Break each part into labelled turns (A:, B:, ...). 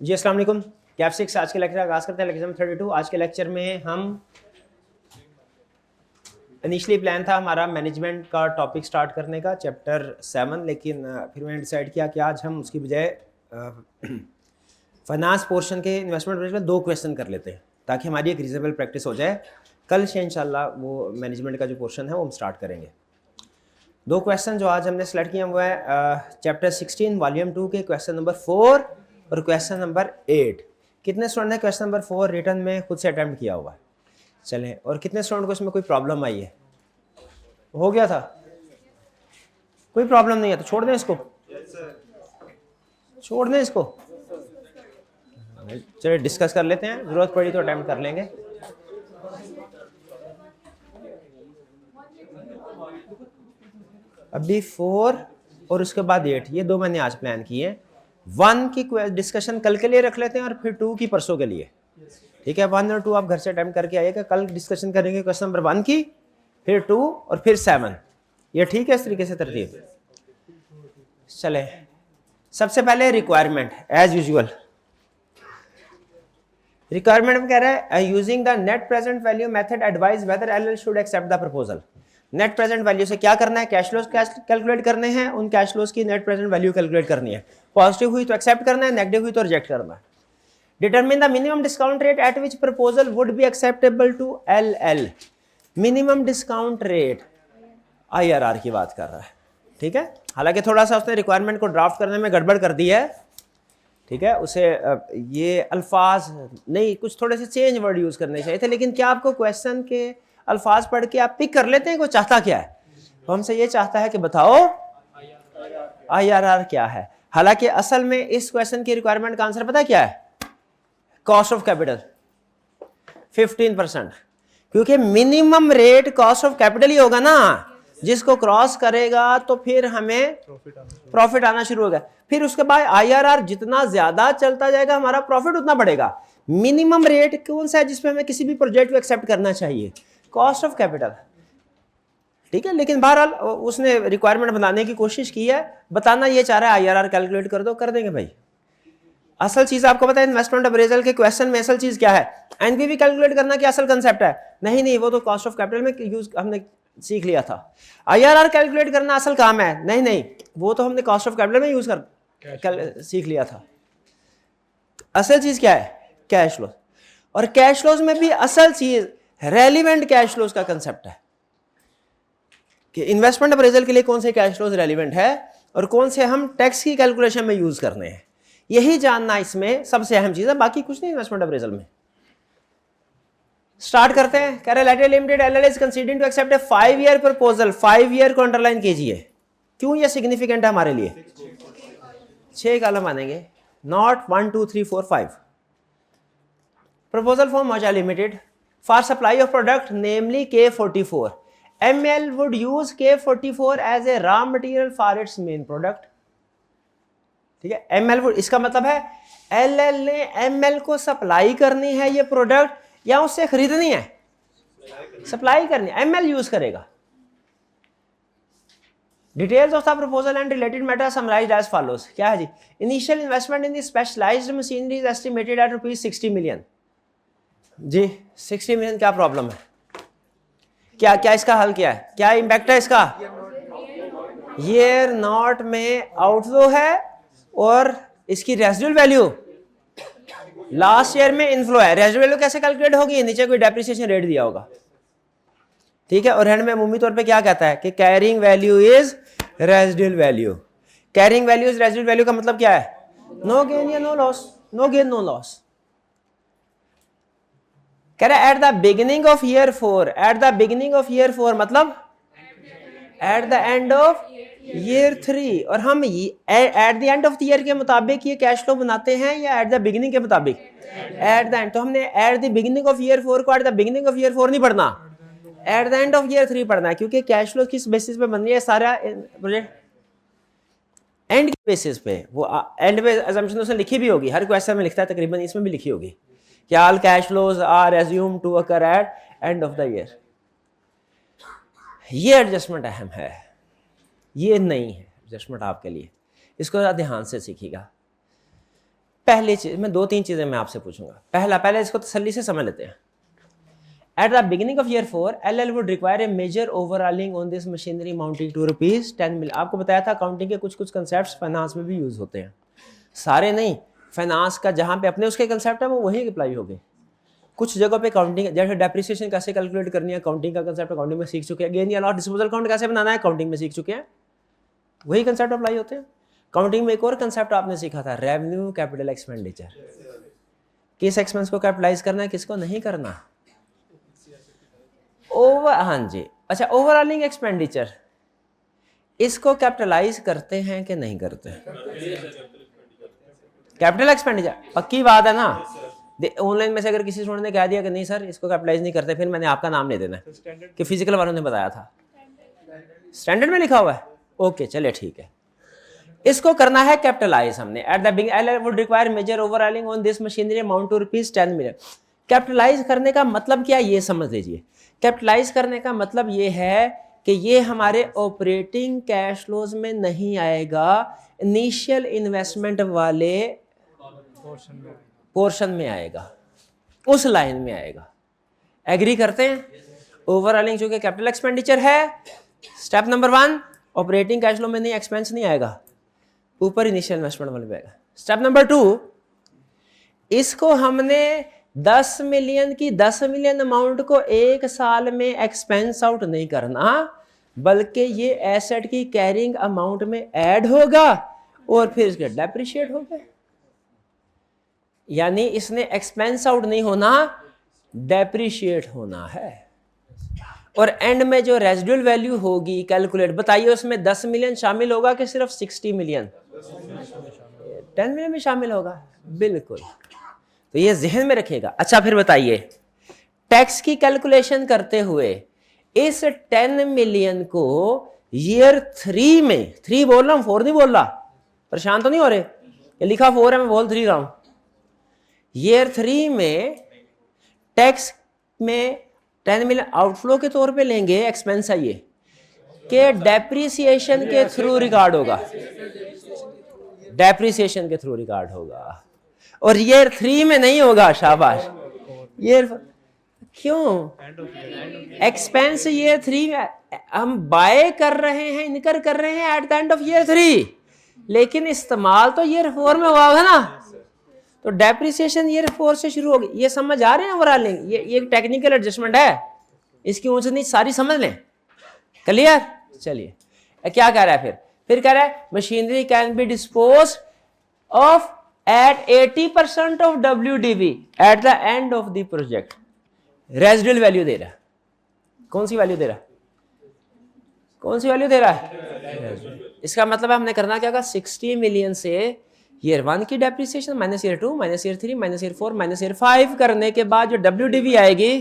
A: जी अस्सलाम वालेकुम। कैफ 6 आज के लेक्चर आगाज़ करते हैं। Lecture number 32। आज के लेक्चर में हम इनिशियली प्लान था हमारा मैनेजमेंट का टॉपिक स्टार्ट करने का चैप्टर 7, लेकिन फिर मैंने डिसाइड किया कि आज हम उसकी बजाय फाइनेंस पोर्शन के इन्वेस्टमेंट में 2 क्वेश्चन कर लेते हैं ताकि हमारी एक रीजनेबल प्रैक्टिस हो जाए। कल से इंशाल्लाह वो मैनेजमेंट का जो पोर्शन है वो हम स्टार्ट करेंगे। 2 क्वेश्चन जो आज हमने सेलेक्ट किया हुआ है चैप्टर 16 वॉल्यूम 2 के क्वेश्चन नंबर 4 और क्वेश्चन नंबर 8। कितने स्टूडेंट ने क्वेश्चन नंबर 4 रिटर्न में खुद से अटेम्प्ट किया हुआ है? चलें। और कितने स्टूडेंट को इसमें कोई प्रॉब्लम आई है? हो गया था? कोई प्रॉब्लम नहीं है तो छोड़ दें इसको। छोड़ दें इसको। चलिए डिस्कस कर लेते हैं, जरूरत पड़ी तो अटेम्प्ट कर लेंगे। अभी 4 और उसके बाद 8, ये 2 मैंने आज प्लान किए हैं। 1 की डिस्कशन कल के लिए रख लेते हैं और फिर 2 की परसों के लिए। ठीक है, 1 और 2 आप घर से अटेम्प्ट करके आइएगा। कल डिस्कशन करेंगे क्वेश्चन नंबर 1 की, फिर 2 और फिर 7। ये ठीक है इस तरीके से तरतीब? चले, सबसे पहले रिक्वायरमेंट एज यूजुअल। रिक्वायरमेंट में कह रहा है using the net present value method advise whether LL should accept the proposal. Net present value से क्या करना है? कैश फ्लोज कैलकुलेट करने हैं, उन कैश फ्लोज की नेट प्रेजेंट वैल्यू कैलकुलेट करनी है। पॉजिटिव हुई तो एक्सेप्ट करना है, नेगेटिव हुई तो रिजेक्ट करना है। Determine the minimum discount rate at which proposal would be acceptable to LL. Minimum discount rate IRR की बात कर रहा है। ठीक है, हालांकि थोड़ा सा उसने रिक्वायरमेंट को ड्राफ्ट करने में गड़बड़ कर दी है। ठीक है, उसे ये अल्फाज नहीं, कुछ थोड़े से चेंज वर्ड यूज करने चाहिए थे। लेकिन क्या आपको क्वेश्चन के अल्फाज पढ़ के आप पिक कर लेते हैं? को चाहता क्या है? तो हमसे ये चाहता है कि बताओ आईआरआर क्या है। हालांकि असल में इस क्वेश्चन की रिक्वायरमेंट का आंसर पता क्या है? Cost of capital 15%। क्योंकि minimum rate cost of capital ही होगा ना, जिसको क्रॉस करेगा तो फिर हमें प्रॉफिट आना शुरू होगा। फिर उसके बाद आईआरआर जितना ज्यादा चलता जाएगा हमारा प्रॉफिट उतना बढ़ेगा। मिनिमम रेट कौन सा है जिसमें हमें किसी भी प्रोजेक्ट को एक्सेप्ट करना चाहिए? Cost of capital. ठीक है, लेकिन बहरहाल उसने रिक्वायरमेंट बनाने की कोशिश की है। बताना ये चाह रहा है आईआरआर कैलकुलेट कर दो, कर देंगे भाई। असल चीज आपको पता है इन्वेस्टमेंट अप्रेजल के क्वेश्चन में असल चीज क्या है? एनपीवी कैलकुलेट करना क्या असल कंसेप्ट है? नहीं, वो तो कॉस्ट ऑफ कैपिटल में यूज हमने सीख लिया था। आईआरआर कैलकुलेट करना असल काम है? नहीं, वो तो हमने कॉस्ट ऑफ कैपिटल में यूज सीख लिया था। असल चीज क्या है? Cash flow. और कैश फ्लोज में भी असल चीज रेलिवेंट कैश फ्लोज का कंसेप्ट है कि इन्वेस्टमेंट अप्रेजल के लिए कौन से कैश फ्लोज रेलिवेंट है और कौन से हम टैक्स की कैलकुलेशन में यूज करने हैं। यही जानना इसमें सबसे अहम चीज है, बाकी कुछ नहीं इन्वेस्टमेंट अप्रेजल में। स्टार्ट करते हैं। कह रहे लैटेल limited LL is considering to accept a 5-year proposal. 5 year को अंडरलाइन कीजिए। क्यों ये सिग्निफिकेंट है हमारे लिए? 6 कॉलम आनेंगे, नॉट 1 2 3 4 5। प्रपोजल फ्रॉम मजा limited for supply of product namely K44। ML would use K44 as a raw material for its main product. ठीक है, ML वुड, इसका मतलब है LL ने ML को सप्लाई करनी है ये प्रोडक्ट या उससे खरीदनी है? सप्लाई करनी है, ML यूज करेगा। Details of the proposal and related matter summarised as follows. क्या है जी? Initial investment in the specialised machinery is estimated at ₹60 million. जी 60 मिलियन क्या प्रॉब्लम है? क्या इसका हल क्या है? क्या इंपैक्ट है इसका? ईयर नॉट में आउटफ्लो है और इसकी रेजिडुअल वैल्यू लास्ट ईयर में इनफ्लो है। रेजिडुअल वैल्यू कैसे कैलकुलेट होगी? नीचे कोई डेप्रिसिएशन रेट दिया होगा। ठीक है, और हैंड में अमूमी तौर पे क्या कहता है कि carrying value is residual value. Carrying value is residual value का मतलब क्या है? नो गेन या no loss. No gain no loss. कह रहा है at the beginning of year 4। At the beginning of year 4 मतलब at the end of year 3। और हम at the end of the year के मुताबिक ये कैश फ्लो बनाते हैं या एट द बिगिनिंग के मुताबिक? Eight the and. तो हमने at the beginning of year 4 को eight the beginning of year 4 नहीं पढ़ना, eight the end of year 3 पढ़ना है। क्योंकि कैश फ्लो किस बेसिस पे बन रही है? सारा प्रोजेक्ट एंड के बेसिस पे। वो एंड पे असम्पशन उसने लिखी भी होगी, हर क्वेश्चन में लिखता है तकरीबन, इसमें भी लिखी होगी कि all cash flows are assumed to occur at end of the year. ये एडजस्टमेंट अहम है, ये नहीं है एडजस्टमेंट आपके लिए, इसको ज़रा ध्यान से सीखिएगा। पहली चीज मैं 2-3 चीजें मैं आपसे पूछूंगा। पहले इसको तसल्ली से समझ लेते हैं। At the beginning of year 4, LL would require a major overhauling on this machinery amounting to rupees 10 million। आपको बताया था अकाउंटिंग के कुछ कंसेप्ट्स फाइनेंस में भी यूज होते हैं, सारे नहीं। फाइनेंस का जहां पे अपने उसके कंसेप्ट है वो वही अप्लाई हो गए। कुछ जगहों पे अकाउंटिंग, जैसे डेप्रिसिएशन कैसे कैलकुलेट करनी है, अकाउंटिंग का कंसेप्ट अकाउंटिंग में सीख चुके हैं। गेन या लॉस डिस्पोजल अकाउंट कैसे बनाना है, अकाउंटिंग में सीख चुके हैं, वही कंसेप्ट अप्लाई होते हैं। अकाउंटिंग में एक और कंसेप्ट आपने सीखा था, रेवेन्यू कैपिटल एक्सपेंडिचर। किस एक्सपेंस को कैपिटलाइज करना है, किसको नहीं करना। हाँ जी, अच्छा, ओवरऑलिंग एक्सपेंडिचर, इसको कैपिटलाइज करते हैं कि नहीं करते? कैपिटल एक्सपेंडिचर पक्की बात है ना। ऑनलाइन में से अगर किसी स्टूडेंट ने कह दिया कि नहीं सर इसको कैपिटलाइज नहीं करते, फिर मैंने आपका नाम ले देना है कि फिजिकल वालों ने बताया था। स्टैंडर्ड में लिखा हुआ है, ओके चलिए ठीक है। इसको करना है कैपिटलाइज हमने। At the beginning would require major overhauling on this machinery amount to ₹10 million. Capitalise करने का मतलब क्या, ये समझ लीजिए। कैपिटलाइज करने का मतलब ये है कि ये हमारे ऑपरेटिंग कैश फ्लोज में नहीं आएगा, इनिशियल इन्वेस्टमेंट वाले पोर्शन में आएगा, उस लाइन में आएगा। एग्री करते हैं? ओवरऑलिंग चूंकि कैपिटल एक्सपेंडिचर है, step number 1 operating cash flow में नहीं, एक्सपेंस नहीं आएगा, ऊपर इनिशियल इन्वेस्टमेंट वाले में आएगा। स्टेप नंबर 2, इसको हमने 10 मिलियन की 10 मिलियन अमाउंट को एक साल में एक्सपेंस आउट नहीं करना, बल्कि ये एसेट की कैरिंग अमाउंट में ऐड होगा और फिर इसके डेप्रिशिएट होगा। यानी इसने एक्सपेंस आउट नहीं होना, डेप्रिशिएट होना है। और एंड में जो रेजिडुअल वैल्यू होगी कैलकुलेट, बताइए उसमें 10 मिलियन शामिल होगा कि सिर्फ 60 मिलियन? 10 मिलियन में शामिल होगा, बिल्कुल। तो ये जहन में रखिएगा। अच्छा फिर बताइए, टैक्स की कैलकुलेशन करते हुए इस 10 मिलियन को ईयर 3 में, 3 बोल रहा हूं, 4 नहीं बोल रहा, परेशान तो नहीं हो रहे? ये लिखा 4 है, मैं बोल 3 रहा हूं। ईयर 3 में टैक्स में 10 मिलियन आउटफ्लो के तौर पे लेंगे, एक्सपेंस है ये, के डेप्रिसिएशन के थ्रू रिकॉर्ड होगा, डेप्रिसिएशन के थ्रू रिकॉर्ड होगा। और ईयर 3 में नहीं होगा, शाबाश। ईयर क्यों? एक्सपेंस ईयर 3 में हम बाय कर रहे हैं, इनकर कर रहे हैं eight the end of year 3, लेकिन इस्तेमाल तो ईयर 4 में हुआ होगा ना, तो डेप्रिसिएशन ईयर 4 से शुरू होगी। ये समझ आ रहे हैं ओवरऑलिंग? ये टेक्निकल एडजस्टमेंट है, इसकी ऊंच नीच सारी समझ लें। क्लियर? चलिए क्या कह रहा है फिर कह रहा है machinery can be dispose of at 80% of WDV at the end of the project। Residual value दे रहा है, कौन सी वैल्यू दे रहा है? कौन सी वैल्यू दे रहा है? इसका मतलब है हमने करना क्या होगा, 60 मिलियन से ईयर 1 की depreciation minus year 2 minus year 3 minus year 4 minus year 5 करने के बाद जो WDV आएगी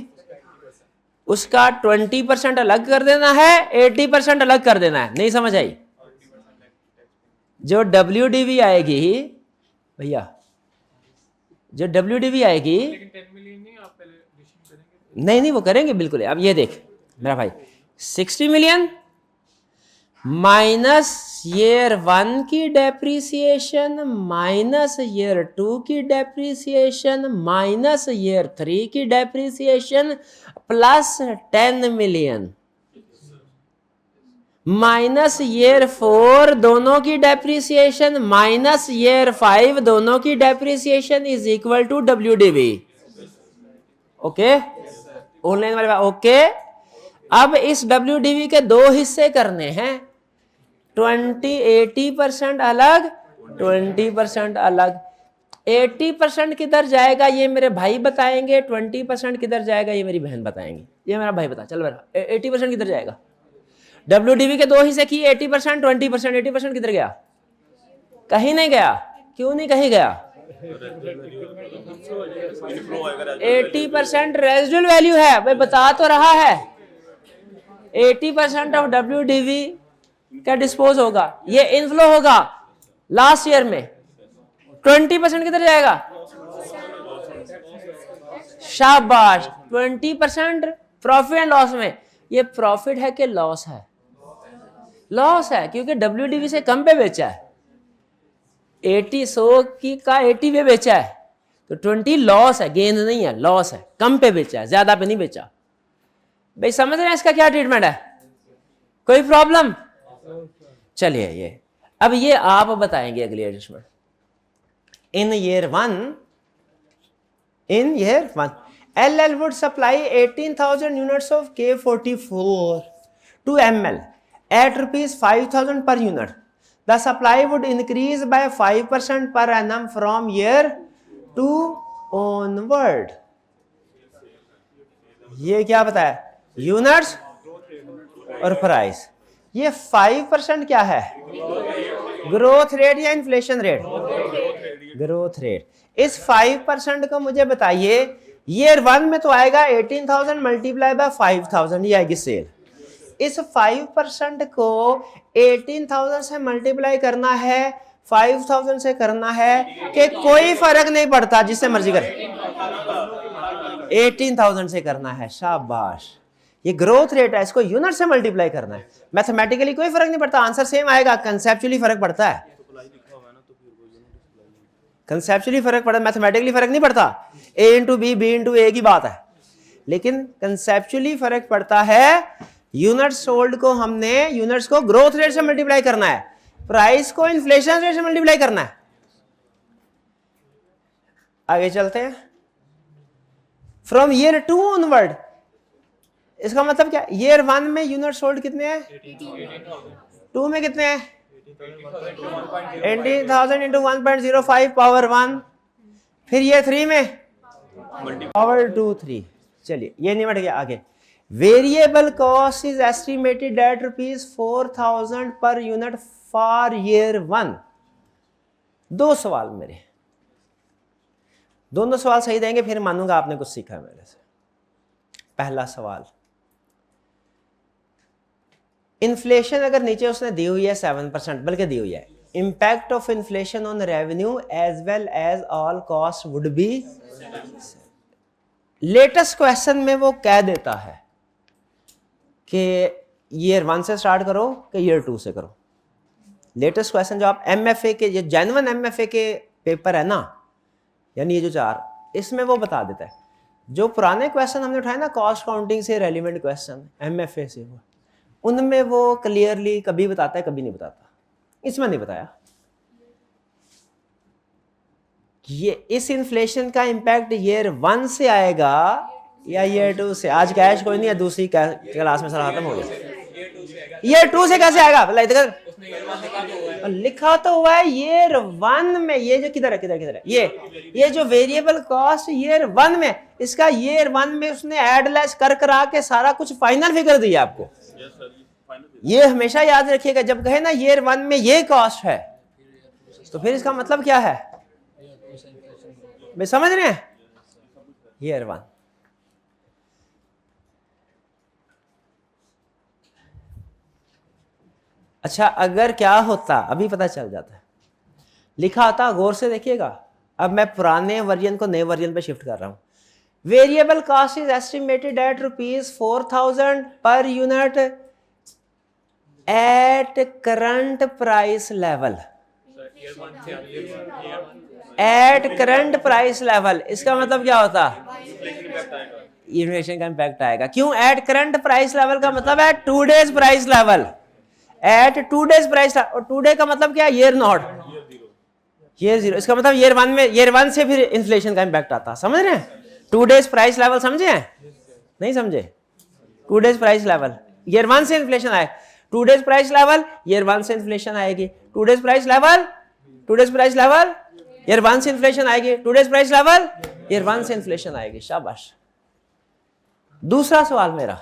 A: उसका 20% अलग कर देना है, 80% अलग कर देना है। नहीं समझ आई? जो WDV आएगी भैया, जो WDV आएगी, नहीं वो करेंगे बिल्कुल। अब ये देख मेरा भाई, 60 मिलियन माइनस ईयर 1 की डेप्रिसिएशन माइनस ईयर 2 की डेप्रिसिएशन माइनस ईयर 3 की depreciation plus 10 million minus year 4 दोनों की डेप्रिसिएशन माइनस ईयर 5 दोनों की depreciation is equal to WDV। Okay, online वाले ओके। अब इस WDV के 2 हिस्से करने हैं, 80% अलग, 20% अलग। 80% किधर जाएगा ये मेरे भाई बताएंगे, 20% किधर जाएगा ये मेरी बहन बताएंगी। ये मेरा भाई बता, चल मेरा 80% किधर जाएगा? WDV के 2 हिस्से की 80% 20%, 80% किधर गया? कहीं नहीं गया। क्यों नहीं कहीं गया? 80% रेजिडुअल वैल्यू है, भाई बता तो रहा है। 80% ऑफ WDV का डिस्पोज होगा, ये इनफ्लो होगा लास्ट ईयर में। 20% किधर जाएगा? शाबाश, 20% प्रॉफिट एंड लॉस में। ये प्रॉफिट है कि लॉस है? लॉस है, क्योंकि WDV से कम पे बेचा है। 80 100 की का 80 पे बेचा है तो 20 लॉस है, गेन नहीं है, लॉस है, कम पे बेचा है, ज्यादा पे नहीं बेचा। भाई समझ रहे हैं इसका क्या ट्रीटमेंट है? कोई प्रॉब्लम? चलिए ये अब ये आप बताएंगे अगली adjustment. In year one LL would supply 18,000 units of K44 to ML at rupees 5,000 per unit. The supply would increase by 5% per annum from year 2 onward. ये क्या बताया? यूनिट्स और प्राइस। ये 5% क्या है? ग्रोथ रेट या इन्फ्लेशन रेट? Growth rate. इस 5% को मुझे बताइए, ईयर 1 में तो आएगा 18,000 मल्टीप्लाई बाय 5,000, ये आएगी सेल। इस 5% को 18,000 से मल्टीप्लाई करना है, 5,000 से करना है कि कोई फर्क नहीं पड़ता, जिससे मर्जी करे, 18,000 से करना है। शाबाश, ये ग्रोथ रेट है, इसको यूनिट से मल्टीप्लाई करना है। मैथमेटिकली कोई फर्क नहीं पड़ता, आंसर सेम आएगा, कंसेप्चुअली फर्क पड़ता है। कंसेप्चुअली फर्क पड़ता है, मैथमेटिकली फर्क नहीं पड़ता। A into B, B into A की बात है, लेकिन कंसेप्चुअली फर्क पड़ता है। यूनिट्स सोल्ड को हमने यूनिट्स को ग्रोथ रेट से मल्टीप्लाई करना है, प्राइस को इन्फ्लेशन रेट से मल्टीप्लाई करना है। आगे चलते हैं। फ्रॉम ईयर 2 ऑनवर्ड, इसका मतलब क्या? ईयर 1 में यूनिट सोल्ड कितने हैं? 2 में कितने हैं? 18,000 इंटू 1.05 पावर 1। फिर ये 3 में पावर 2 3। चलिए ये निपट गया। आगे, variable cost is estimated eight rupees 4,000 per unit for year 1। 2 सवाल मेरे, दोनों सवाल सही देंगे फिर मानूंगा आपने कुछ सीखा मेरे से। पहला सवाल, इन्फ्लेशन अगर नीचे उसने दी हुई है 7%, बल्कि दी हुई है, impact of inflation on revenue as well as all cost would be. Latest question में वो कह देता है कि ईयर 1 से स्टार्ट करो कि ईयर 2 से करो। लेटेस्ट क्वेश्चन जो आप MFA के, ये जेन्युइन MFA के पेपर है ना, यानी ये जो 4, इसमें वो बता देता है। जो पुराने क्वेश्चन हमने उठाए ना, कॉस्ट काउंटिंग से रेलिवेंट क्वेश्चन MFA से, वो उनमें वो क्लियरली कभी बताता है कभी नहीं बताता। इसमें नहीं बताया। ये इस इन्फ्लेशन का इंपैक्ट ईयर 1 से आएगा या ईयर 2 से? आज कैश कोई नहीं है, दूसरी क्लास में सारा खत्म हो गया। ईयर 2 से कैसे आएगा? लिखा तो हुआ है ईयर 1 में। ये जो किधर है, किधर किधर है, ये जो वेरिएबल कॉस्ट ईयर 1 में, इसका ईयर 1 में उसने ऐड लेस कर करा के सारा कुछ फाइनल फिगर दिया आपको। ये हमेशा याद रखिएगा, जब कहे ना ईयर 1 में ये कॉस्ट है, तो फिर इसका मतलब क्या है? मैं समझ रहे हैं? ईयर 1। अच्छा, अगर क्या होता, अभी पता चल जाता है, लिखा होता, गौर से देखिएगा। अब मैं पुराने वर्जन को नए वर्जन पे शिफ्ट कर रहा हूं। Variable cost is estimated eight rupees 4,000 per unit at current price level. At current price level, इसका मतलब क्या होता? इन्फ्लेशन का इंपैक्ट आएगा। क्यों एट करंट प्राइस लेवल? का मतलब है today's price level, at today's price. और टूडे का मतलब क्या? Year nought, year 0। इसका मतलब ईयर 1 में, ईयर 1 से फिर इन्फ्लेशन का इंपैक्ट आता। समझ रहे हैं? टूडेज प्राइस लेवल समझे हैं? नहीं समझे? टूडेज प्राइस लेवल, ईयर 1 से इन्फ्लेशन आए। टूडेज प्राइस लेवल, ईयर 1 से इन्फ्लेशन आएगी। Today's price level, today's price level, year 1 से इन्फ्लेशन आएगी। टूडेज प्राइस लेवल, ईयर 1 से इन्फ्लेशन आएगी। शाबाश। दूसरा सवाल मेरा,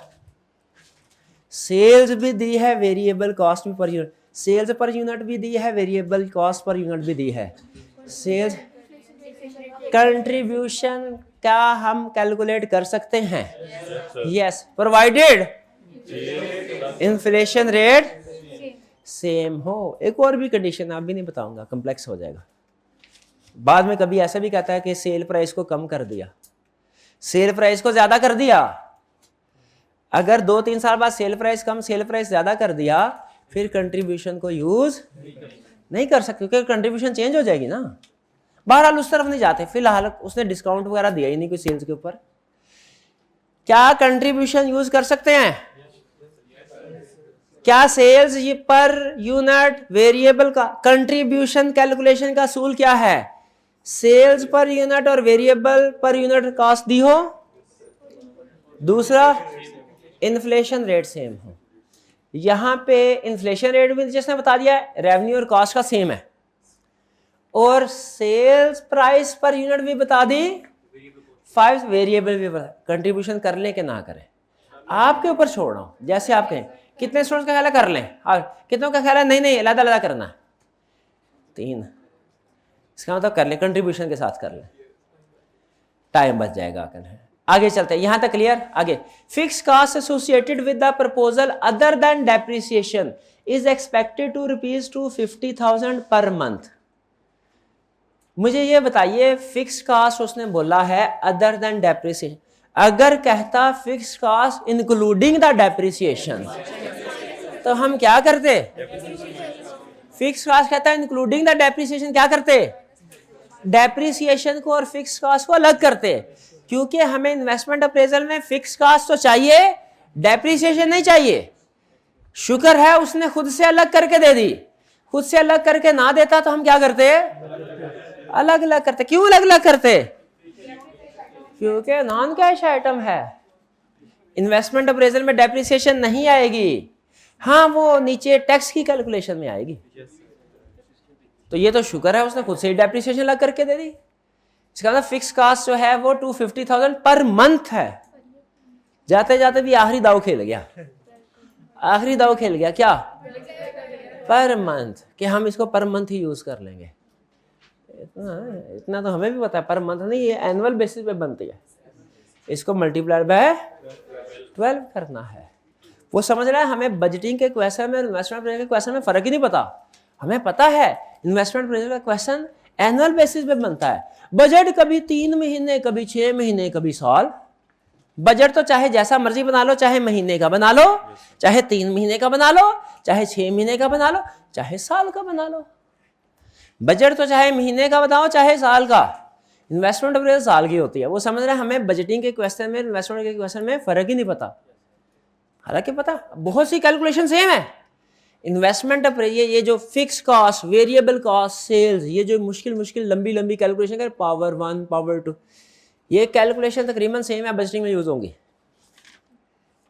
A: सेल्स भी दी है, वेरिएबल कॉस्ट भी per unit, sales per unit भी दी है, वेरिएबल कॉस्ट पर यूनिट भी दी है। सेल्स कंट्रीब्यूशन क्या हम कैलकुलेट कर सकते हैं? Yes, provided inflation rate same हो। एक और भी कंडीशन है, अभी नहीं बताऊंगा, कॉम्प्लेक्स हो जाएगा। बाद में कभी ऐसा भी कहता है कि सेल प्राइस को कम कर दिया, सेल प्राइस को ज्यादा कर दिया। अगर 2-3 साल बाद सेल प्राइस कम, सेल प्राइस ज्यादा कर दिया, फिर कंट्रीब्यूशन को यूज नहीं कर सकते क्योंकि कंट्रीब्यूशन चेंज हो जाएगी ना। बहरहाल उस तरफ नहीं जाते, फिलहाल उसने डिस्काउंट वगैरह दिया ही नहीं कोई सेल्स के ऊपर। क्या कंट्रीब्यूशन यूज कर सकते हैं? क्या सेल्स पर यूनिट वेरिएबल का कंट्रीब्यूशन कैलकुलेशन का असूल क्या है? सेल्स पर यूनिट और वेरिएबल पर यूनिट कॉस्ट दी हो, दूसरा इन्फ्लेशन रेट सेम हो। यहां पे इन्फ्लेशन रेट भी जिसने बता दिया है, रेवेन्यू और कॉस्ट का सेम है, और सेल्स प्राइस पर यूनिट भी बता दी, 5 वेरिएबल भी बता। कंट्रीब्यूशन कर लें कि ना करें आपके ऊपर छोड़ रहा हूं, जैसे आप कहें कितने स्टूडेंट्स का ख्याल है कर लें, और कितनों का ख्याल है नहीं नहीं अलग अलग करना है, 3, इसका मतलब कर लें, कंट्रीब्यूशन के साथ कर लें, टाइम बच जाएगा। आगे चलते हैं, यहां तक क्लियर। आगे, fix cost associated with the proposal other than depreciation is expected to ₹250,000 per month. मुझे ये बताइए, फिक्स कॉस्ट उसने बोला है अदर देन डेप्रिसिएशन, अगर कहता fix cost including the depreciation तो हम क्या करते? फिक्स कॉस्ट कहता है इंक्लूडिंग द डेप्रिसिएशन, क्या करते? डेप्रिसिएशन को और फिक्स कॉस्ट को अलग करते, क्योंकि हमें इन्वेस्टमेंट अप्रेजल में फिक्स कॉस्ट तो चाहिए, डेप्रिसिएशन नहीं चाहिए। शुक्र है उसने खुद से अलग करके दे दी, खुद से अलग करके ना देता तो हम क्या करते? अलग अलग करते। क्यों अलग अलग करते? क्योंकि नॉन कैश आइटम है, इन्वेस्टमेंट अप्रेजल में डेप्रिसिएशन नहीं आएगी, हाँ वो नीचे टैक्स की कैलकुलेशन में आएगी। तो ये तो शुक्र है उसने खुद से ही डेप्रिसिएशन अलग करके दे दी। इसका मतलब फिक्स कॉस्ट जो है वो 250,000 पर मंथ है। जाते जाते भी आखिरी दाव खेल गया, आखिरी दाव खेल गया, क्या? पर मंथ, कि हम इसको पर मंथ ही यूज कर लेंगे। इतना तो हमें भी पता है, पर मंथ नहीं, ये एनुअल बेसिस पे बनती है, इसको मल्टीप्लाइड बाय 12 करना है। वो समझ रहा है हमें बजटिंग के क्वेश्चन में इन्वेस्टमेंट अप्रेजल के क्वेश्चन में फर्क ही नहीं पता। हमें पता है इन्वेस्टमेंट अप्रेजल का क्वेश्चन एनुअल बेसिस पे बनता है। बजट कभी 3 महीने, कभी 6 महीने, कभी साल। बजट तो चाहे जैसा मर्जी बना लो, चाहे महीने का बना लो, चाहे 3 महीने का बना लो, चाहे 6 महीने का बना लो, चाहे साल का बना लो। बजट तो चाहे महीने का बताओ, चाहे साल का। इन्वेस्टमेंट अप्रेजल साल की होती है। वो समझ रहे हैं हमें बजटिंग के क्वेश्चन में इन्वेस्टमेंट के क्वेश्चन में फर्क ही नहीं पता। हालांकि पता, बहुत सी कैलकुलेशन सेम है। इन्वेस्टमेंट अप्रेजल, ये जो fix cost, variable cost, sales, ये जो मुश्किल लंबी लंबी कैलकुलेशन कर, पावर 1, पावर 2, ये कैलकुलेशन तकरीबन सेम है, बजटिंग में यूज होंगी।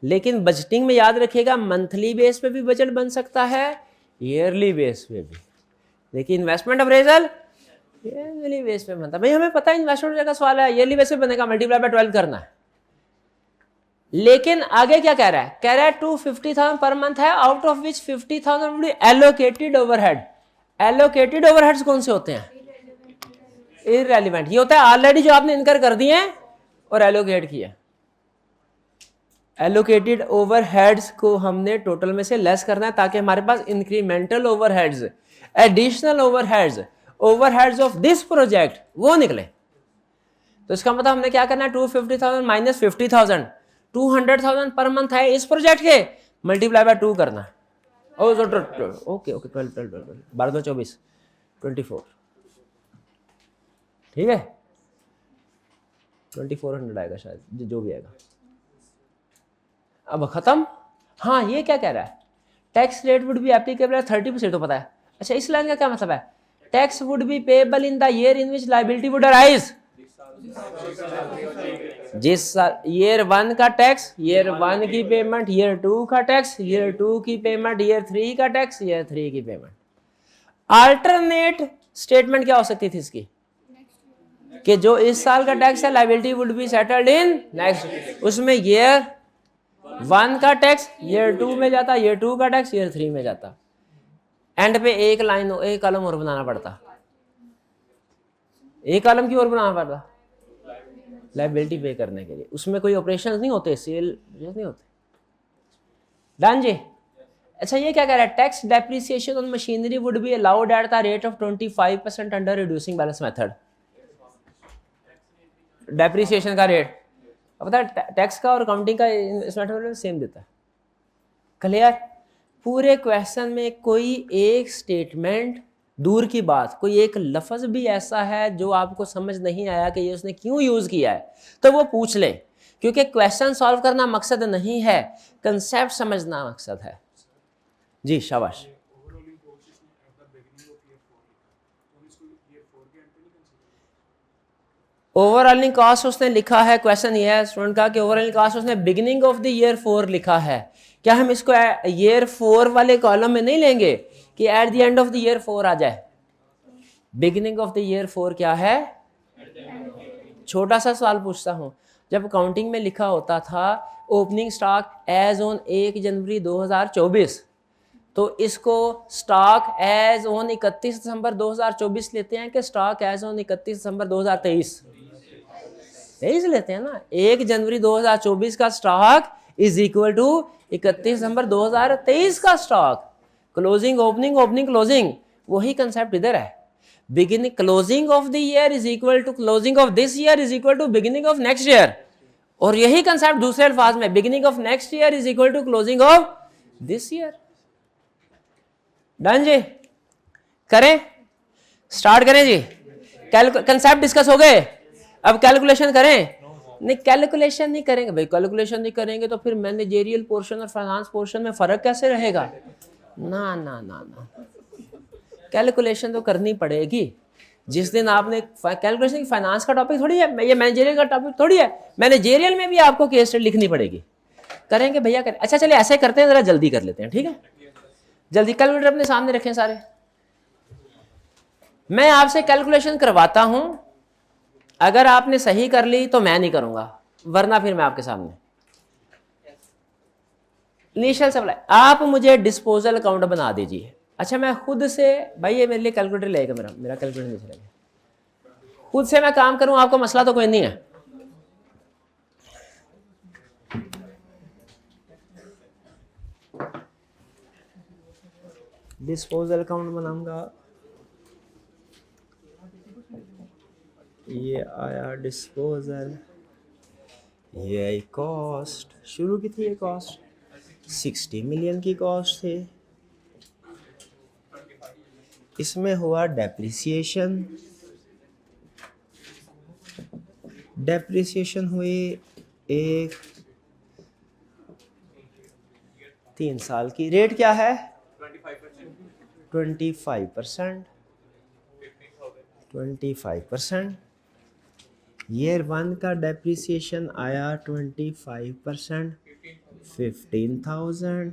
A: लेकिन बजटिंग में याद रखिएगा मंथली बेस पे भी बजट बन सकता है, ईयरली बेस पे भी। लेकिन इन्वेस्टमेंट अप्रेजल ईयरली बेस पे बनता है। भाई हमें पता है इन्वेस्टमेंट का सवाल है, ईयरली बेस पे बनेगा, मल्टीप्लाई बाय 12 करना है। लेकिन आगे क्या कह रहा है? कह रहा है 250,000 पर मंथ है, out of which 50,000 would be allocated overhead. Allocated overheads कौन से होते हैं? इररेलेवेंट। ये होता है ऑलरेडी जो आपने इनकर कर दिए हैं और एलोकेट किया। एलोकेटेड ओवरहेड्स को हमने टोटल में से लेस करना है ताकि हमारे पास incremental overheads, additional overheads, overheads of this project वो निकले। तो इसका मतलब हमने क्या करना है? 250,000 माइनस 50,000, 200,000 पर मंथ है इस प्रोजेक्ट के, मल्टीप्लाई बाय 2 करना है। ओके 12 12 24 24, ठीक है, 2400 आएगा शायद, जो भी आएगा। अब खत्म। हाँ, ये क्या कह रहा है? Tax rate would be applicable 30%, तो पता है। अच्छा, इस लाइन का क्या मतलब है? Tax would be payable in the year in which liability would arise. जिस साल ईयर 1 का टैक्स, ईयर 1 की पेमेंट, ईयर 2 का टैक्स, ईयर 2 की पेमेंट, ईयर 3 का टैक्स, ईयर 3 की पेमेंट। अल्टरनेट स्टेटमेंट क्या हो सकती थी इसकी? कि जो इस साल का टैक्स है, liability would be settled in next. उसमें ईयर 1 का टैक्स ईयर 2 में जाता, ईयर 2 का टैक्स ईयर 3 में जाता। एंड पे एक लाइन, एक कॉलम और बनाना पड़ता, एक कॉलम की और बनाना पड़ता लायबिलिटी पे करने के लिए। उसमें कोई ऑपरेशंस नहीं होते, सेल नहीं होते। डन जी। अच्छा, ये क्या कह रहा है? Tax depreciation on machinery would be allowed at the rate of 25% under reducing balance method. Depreciation का रेट पता है, टैक्स का और अकाउंटिंग का इस मेथड में सेम देता है। क्लियर? पूरे क्वेश्चन में कोई एक स्टेटमेंट दूर की बात, कोई एक लफ्ज़ भी ऐसा है जो आपको समझ नहीं आया कि ये उसने क्यों यूज़ किया है, तो वो पूछ लें, क्योंकि क्वेश्चन सॉल्व करना मकसद नहीं है, कंसेप्ट समझना मकसद है। जी शाबाश। ओवरऑलिंग कॉस्ट उसने लिखा है, क्वेश्चन ये है स्टूडेंट का कि ओवरऑलिंग कॉस्ट उसने बिगिनिंग ऑफ द ईयर 4 लिखा है, क्या हम इसको ईयर 4 वाले कॉलम में नहीं लेंगे कि eight the end of the year 4 आ जाए? बिगिनिंग ऑफ द ईयर 4 क्या है? छोटा सा सवाल पूछता हूं, जब अकाउंटिंग में लिखा होता था ओपनिंग स्टॉक एज ऑन 1 जनवरी 2024, तो इसको स्टॉक एज ऑन 31 दिसंबर 2024 लेते हैं कि स्टॉक एज ऑन 31 दिसंबर 2023? 23 लेते हैं ना। 1 जनवरी 2024 का स्टॉक इज इक्वल टू 31 दिसंबर 2023 का stock. Closing opening, opening closing, वही कंसेप्ट इधर है। Beginning closing of the year is equal to closing of this year is equal to beginning of next year, और यही कंसेप्ट दूसरे अल्फाज में beginning of next year is equal to closing of this year. Done जी, करें, start करें जी। Concept discuss हो गए, अब कैलकुलेशन करें? नहीं, कैलकुलेशन नहीं करेंगे भाई, कैलकुलेशन नहीं करेंगे तो फिर मैनेजेरियल पोर्शन और फाइनेंस पोर्शन में फर्क कैसे रहेगा? ना ना ना ना, कैलकुलेशन तो करनी पड़ेगी। जिस दिन आपने कैलकुलेशन, फाइनेंस का टॉपिक थोड़ी है, ये मैनेजेरियल का टॉपिक थोड़ी है। मैनेजेरियल में भी आपको केस स्टडी लिखनी पड़ेगी। करेंगे भैया करें। अच्छा चलिए ऐसे करते हैं, जरा जल्दी कर लेते हैं, ठीक है? जल्दी कैलकुलेटर अपने सामने रखें सारे, मैं आपसे कैलकुलेशन करवाता हूं, अगर आपने सही कर ली तो मैं नहीं करूंगा, वरना फिर मैं आपके सामने। इनिशियल सप्लाई, आप मुझे डिस्पोजल अकाउंट बना दीजिए। अच्छा मैं खुद से, भाई ये मेरे लिए कैलकुलेटर लेगा, मेरा कैलकुलेटर नहीं चलेगा, खुद से मैं काम करूं, आपको मसला तो कोई नहीं है। डिस्पोजल अकाउंट बनाऊंगा, ये आया डिस्पोजल, ये आई कॉस्ट, शुरू की थी ये कॉस्ट 60 मिलियन की कॉस्ट थी, इसमें हुआ डेप्रिसिएशन, डेप्रिसिएशन हुई एक 3 साल की, रेट क्या है? 25%, 25%। ईयर 1 का डेप्रिसिएशन आया 25%, 15,000।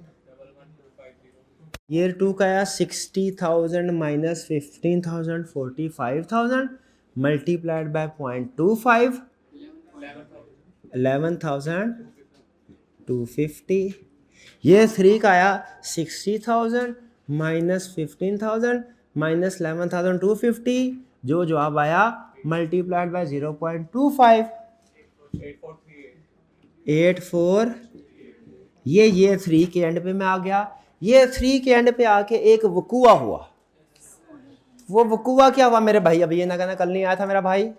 A: ईयर 2 का आया 60,000 माइनस 15,000, 45,000 मल्टीप्लाइड बाय 0.25, 11,250। ईयर 3 का आया 60,000 माइनस 15,000 माइनस 11,250, जो जवाब आया मल्टीप्लाइड बाय 0.25, 84। ये 3 के एंड पे मैं आ गया। ये 3 के एंड पे आके एक वकुआ हुआ। वो वकुआ क्या हुआ मेरे भाई? अभी ये ना कहना कल नहीं आया था मेरा भाई,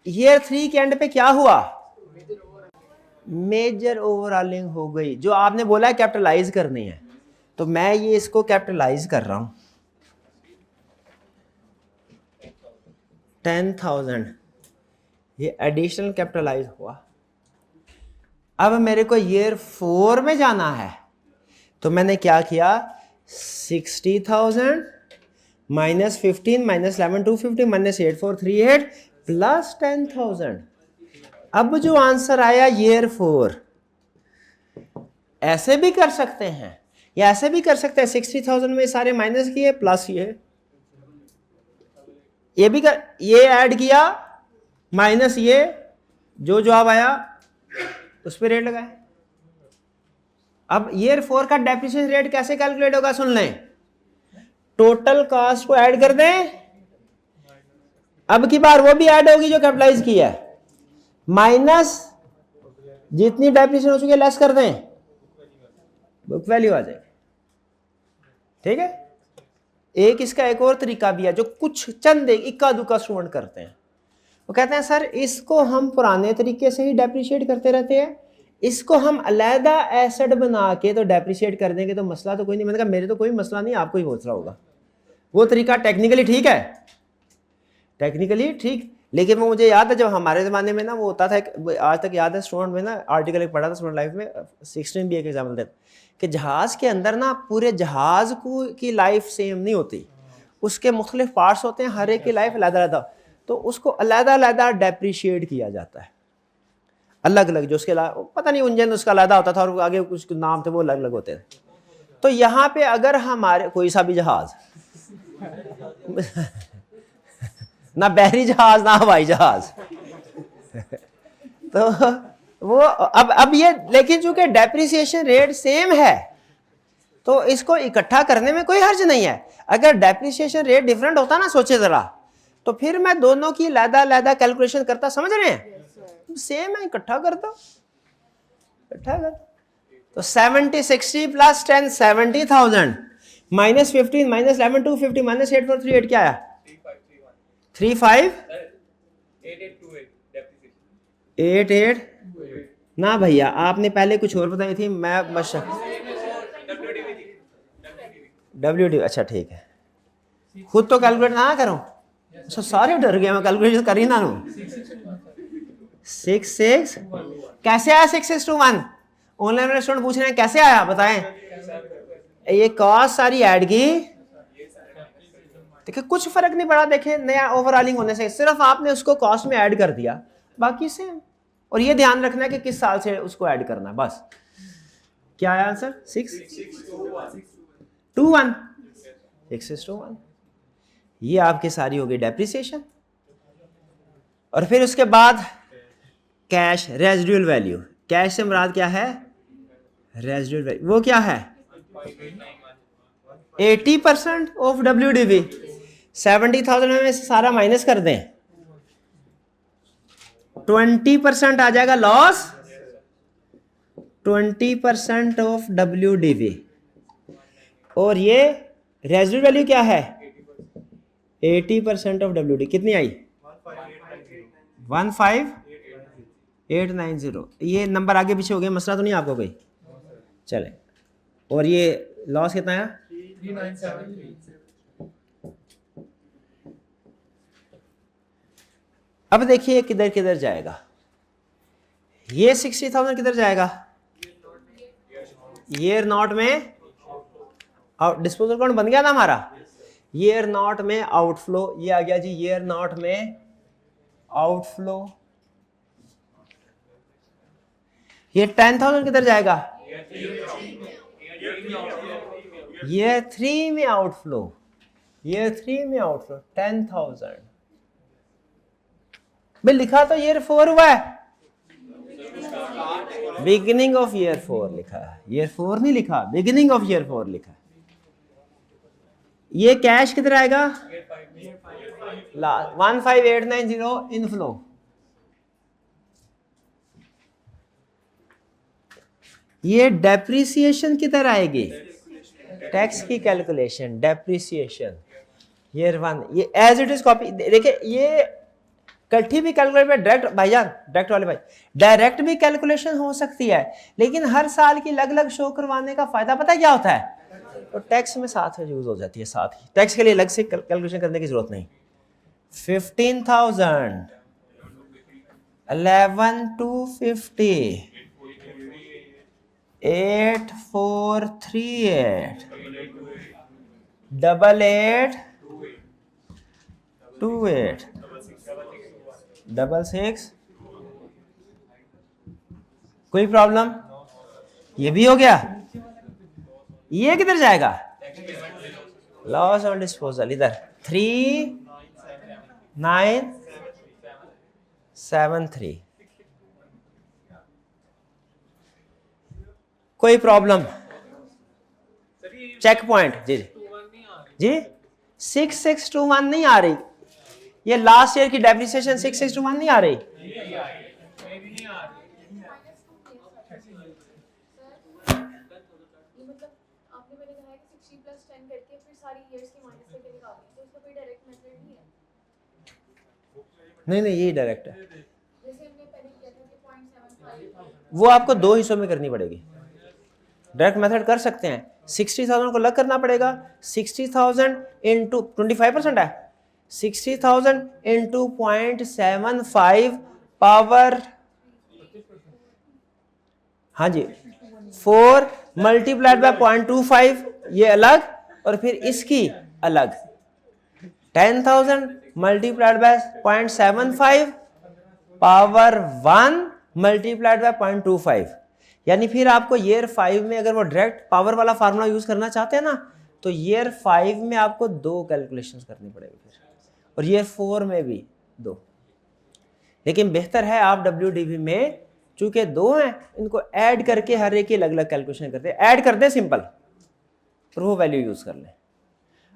A: ये 3 के एंड पे क्या हुआ? मेजर ओवरऑलिंग हो गई। जो आपने बोला है कैपिटलाइज करनी है, तो मैं ये इसको कैपिटलाइज कर रहा हूं, 10,000 ये एडिशनल कैपिटलाइज हुआ। अब मेरे को ईयर 4 में जाना है, तो मैंने क्या किया, 60,000 माइनस 15 माइनस 11,250 माइनस 8,438 प्लस 10,000। अब जो आंसर आया ईयर 4, ऐसे भी कर सकते हैं या ऐसे भी कर सकते हैं, 60,000 में सारे माइनस किए प्लस ये भी कर, ये ऐड किया माइनस ये, जो जवाब आया उस पर रेट लगाए। अब ईयर 4 का डेप्रिसिएशन रेट कैसे कैलकुलेट होगा सुन लें, टोटल कॉस्ट को ऐड कर दें, अब की बार वो भी ऐड होगी जो कैपिटलाइज की है, माइनस जितनी डेप्रिसिएशन हो चुकी है लेस कर दें, बुक वैल्यू आ जाएगी। ठीक है। एक इसका एक और तरीका भी है जो कुछ चंद इक्का दुक्का स्टूडेंट करते हैं, वो कहते हैं सर इसको हम पुराने तरीके से ही डेप्रिशिएट करते रहते हैं, इसको हम अलहदा एसेट बना के तो डेप्रिशिएट कर देंगे तो मसला तो कोई नहीं। मैंने कहा मेरे तो कोई मसला नहीं, आपको ही मसला होगा। वो तरीका टेक्निकली ठीक है, टेक्निकली ठीक, लेकिन वो मुझे याद है जब हमारे ज़माने में ना वो होता था, आज तक याद है स्टूडेंट में ना आर्टिकल एक पढ़ा था स्टूडेंट लाइफ में, 16 भी एक एग्जाम्पल देता कि जहाज़ के अंदर ना पूरे जहाज़ को की लाइफ सेम नहीं होती, उसके मुख्तलिफ पार्ट्स होते हैं, हर एक की लाइफ अलग-अलग, तो उसको अलग-अलग डेप्रिशिएट किया जाता है, अलग अलग, जो उसके पता नहीं इंजन उसका अलग होता था और आगे कुछ नाम थे वो अलग अलग होते थे। तो यहाँ पे अगर हमारे कोई सा भी जहाज ना बहरी जहाज ना हवाई जहाज तो वो अब ये, लेकिन चूंकि डेप्रिसिएशन रेट सेम है तो इसको इकट्ठा करने में कोई हर्ज नहीं है। अगर डेप्रिसिएशन रेट डिफरेंट होता ना, सोचे जरा, तो फिर मैं दोनों की लैदा कैलकुलेशन करता, समझ रहे हैं, सेम है, इकट्ठा कर दो, इकट्ठा कर। तो 70 60 प्लस 10 70,000 माइनस 15 माइनस 11 250 माइनस 8 4 3 8 क्या आया 3588 ना भैया, आपने पहले कुछ और बताई थी, मैं WD, अच्छा ठीक है, खुद तो कैलकुलेट ना करो, अच्छा सारे डर गए, मैं कैलकुलेशन कर ही ना लूं। 6 कैसे आया 6:1? ऑनलाइन वाले स्टूडेंट पूछ रहे हैं कैसे आया, बताएं। ये कॉस्ट सारी ऐड की, देखिए कुछ फर्क नहीं पड़ा, देखिए नया ओवरऑलिंग होने से, सिर्फ आपने उसको कॉस्ट में ऐड कर दिया, बाकी सेम। और ये ध्यान रखना है कि किस साल से उसको ऐड करना है, बस। क्या आया आंसर? 6:1 6:1। ये आपकी सारी होगी डेप्रिसिएशन। और फिर उसके बाद कैश रेजिडुअल वैल्यू, कैश से मुराद क्या है? रेजिडुअल वैल्यू, वो क्या है? 80% ऑफ WDV। 70,000 में से सारा माइनस कर दें, 20% आ जाएगा लॉस, 20% ऑफ WDV। और ये रेजिडुअल वैल्यू क्या है? 80% ऑफ WD, कितनी आई? 15890। ये नंबर आगे पीछे हो गए, मसला तो नहीं आपको कोई? चले, और ये लॉस कितना है? 3973। अब देखिए किधर किधर जाएगा, ये 60,000 किधर जाएगा? ईयर नॉट में डिस्पोजल अकाउंट बन गया ना हमारा, ईयर नॉट में आउटफ्लो, ये आ गया जी ईयर नॉट में आउटफ्लो। ये 10,000 किधर जाएगा? ईयर 3 में आउटफ्लो, ईयर 3 में आउटफ्लो 10,000। भाई लिखा तो ईयर 4 हुआ है, बिगिनिंग ऑफ ईयर 4 लिखा है, ईयर 4 नहीं लिखा, बिगिनिंग ऑफ ईयर 4 लिखा है। ये कैश किधर आएगा? 15890 इनफ्लो। ये डेप्रिसिएशन किधर आएगी? टैक्स की कैलकुलेशन, डेप्रिसिएशन ईयर 1, ये एज इट इज कॉपी। देखिए ये इकट्ठी भी कैलकुलेट, डायरेक्ट भाईजान, डायरेक्ट वाले भाई, डायरेक्ट भी कैलकुलेशन हो सकती है, लेकिन हर साल की अलग अलग शो करवाने का फायदा पता है क्या होता है? तो टैक्स में साथ में यूज हो जाती है, साथ ही टैक्स के लिए अलग से कैलकुलेशन करने की जरूरत नहीं। 15,000 11,250 8438 8828 66। कोई प्रॉब्लम? ये भी हो गया। ये किधर जाएगा? लॉस ऑन डिस्पोजल, इधर 3973। कोई प्रॉब्लम? चेक पॉइंट जी जी 6621 नहीं आ रही, ये लास्ट ईयर की डेप्रिसिएशन 6621 नहीं आ रही। नहीं नहीं यही डायरेक्ट है, वो आपको दो हिस्सों में करनी पड़ेगी। डायरेक्ट मेथड कर सकते हैं, 60,000 को अलग करना पड़ेगा। 60,000 इंटू 25% है, 60,000 इंटू 0.75 पावर, हाँ जी 4 मल्टीप्लाइड बाय 0.25, ये अलग, और फिर इसकी अलग 10,000 multiplied by 0.75 power 1 multiplied by 0.25। यानी फिर आपको ईयर 5 में अगर वो डायरेक्ट पावर वाला फार्मूला यूज करना चाहते हैं ना, तो ईयर 5 में आपको 2 कैलकुलेशंस करनी पड़ेगी फिर, और ईयर 4 में भी 2। लेकिन बेहतर है आप WDV में चूंकि 2 हैं, इनको ऐड करके हर एक की अलग अलग कैलकुलेशन करते हैं, ऐड कर दें सिंपल, और वो वैल्यू यूज कर लें।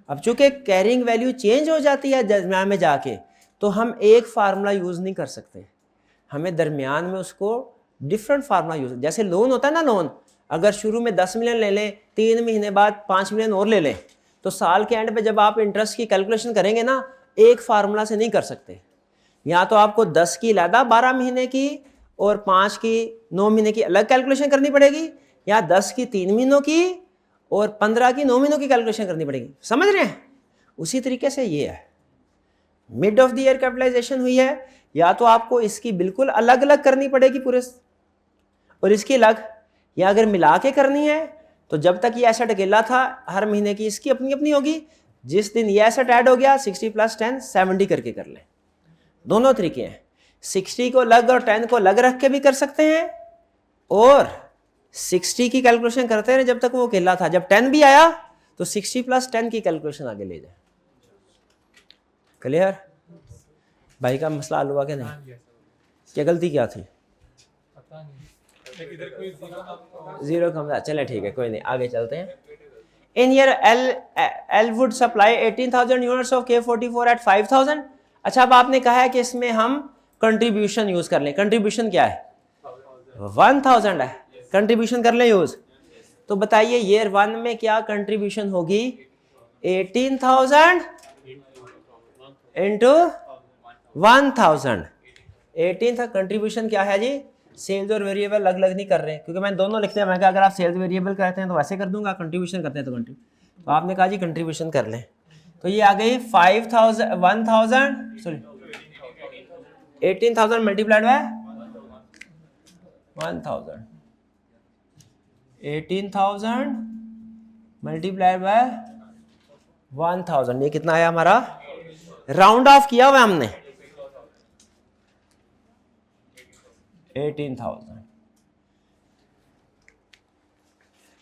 A: अब चूंकि कैरिंग वैल्यू चेंज हो जाती है दरमियान में जाके, तो हम एक फार्मूला यूज नहीं कर सकते, हमें दरमियान में उसको डिफरेंट फार्मूला यूज, जैसे लोन होता है ना, लोन अगर शुरू में 10 मिलियन ले लें, 3 महीने बाद 5 मिलियन और ले लें, तो साल के एंड पे जब आप इंटरेस्ट की कैलकुलेशन करेंगे ना, एक फार्मूला से नहीं कर सकते। या तो आपको 10 की अलहदा 12 महीने की और 5 की 9 महीने की अलग कैलकुलेशन करनी पड़ेगी, या 10 की 3 महीनों की और 15 की 9 महीनों की कैलकुलेशन करनी पड़ेगी। समझ रहे हैं? उसी तरीके से ये है, mid of the year capitalisation हुई है, या तो आपको इसकी बिल्कुल अलग अलग करनी पड़ेगी पूरे और इसकी अलग, या अगर मिला के करनी है तो जब तक ये एसेट अकेला था हर महीने की इसकी अपनी अपनी होगी, जिस दिन ये एसेट ऐड हो गया 60 + 10 70 करके कर लें। दोनों तरीके हैं, 60 को अलग और 10 को अलग रख के भी कर सकते हैं, और 60 की कैलकुलेशन करते हैं जब तक वो अकेला था, जब 10 भी आया तो 60 + 10 की कैलकुलेशन आगे ले जाए। क्लियर? भाई का मसला हल हुआ क्या नहीं? क्या गलती क्या थी? जीरो कम था, चले ठीक है, कोई नहीं, आगे चलते हैं। In year L would supply 18,000 units of K44 at 5,000। अच्छा, अब आपने कहा है कि इसमें हम कंट्रीब्यूशन यूज कर लें। कंट्रीब्यूशन क्या है? 1,000 है, कंट्रीब्यूशन कर लें यूज। तो बताइए ईयर 1 में क्या कंट्रीब्यूशन होगी? 18,000 इंटू 1,000। 18 था कंट्रीब्यूशन क्या है जी? सेल्स और वेरिएबल अलग अलग नहीं कर रहे, क्योंकि मैंने दोनों लिखते हैं। मैं कहा अगर आप सेल्स वेरिएबल करते हैं तो वैसे कर दूंगा, कंट्रीब्यूशन करते हैं तो आपने कहा जी कंट्रीब्यूशन कर लें। तो ये आ गई 5,000 1,000 sorry 18,000 multiplied by 1,000, 18,000 multiplied by 1,000, ये कितना आया हमारा? राउंड ऑफ किया हुआ हमने 18,000।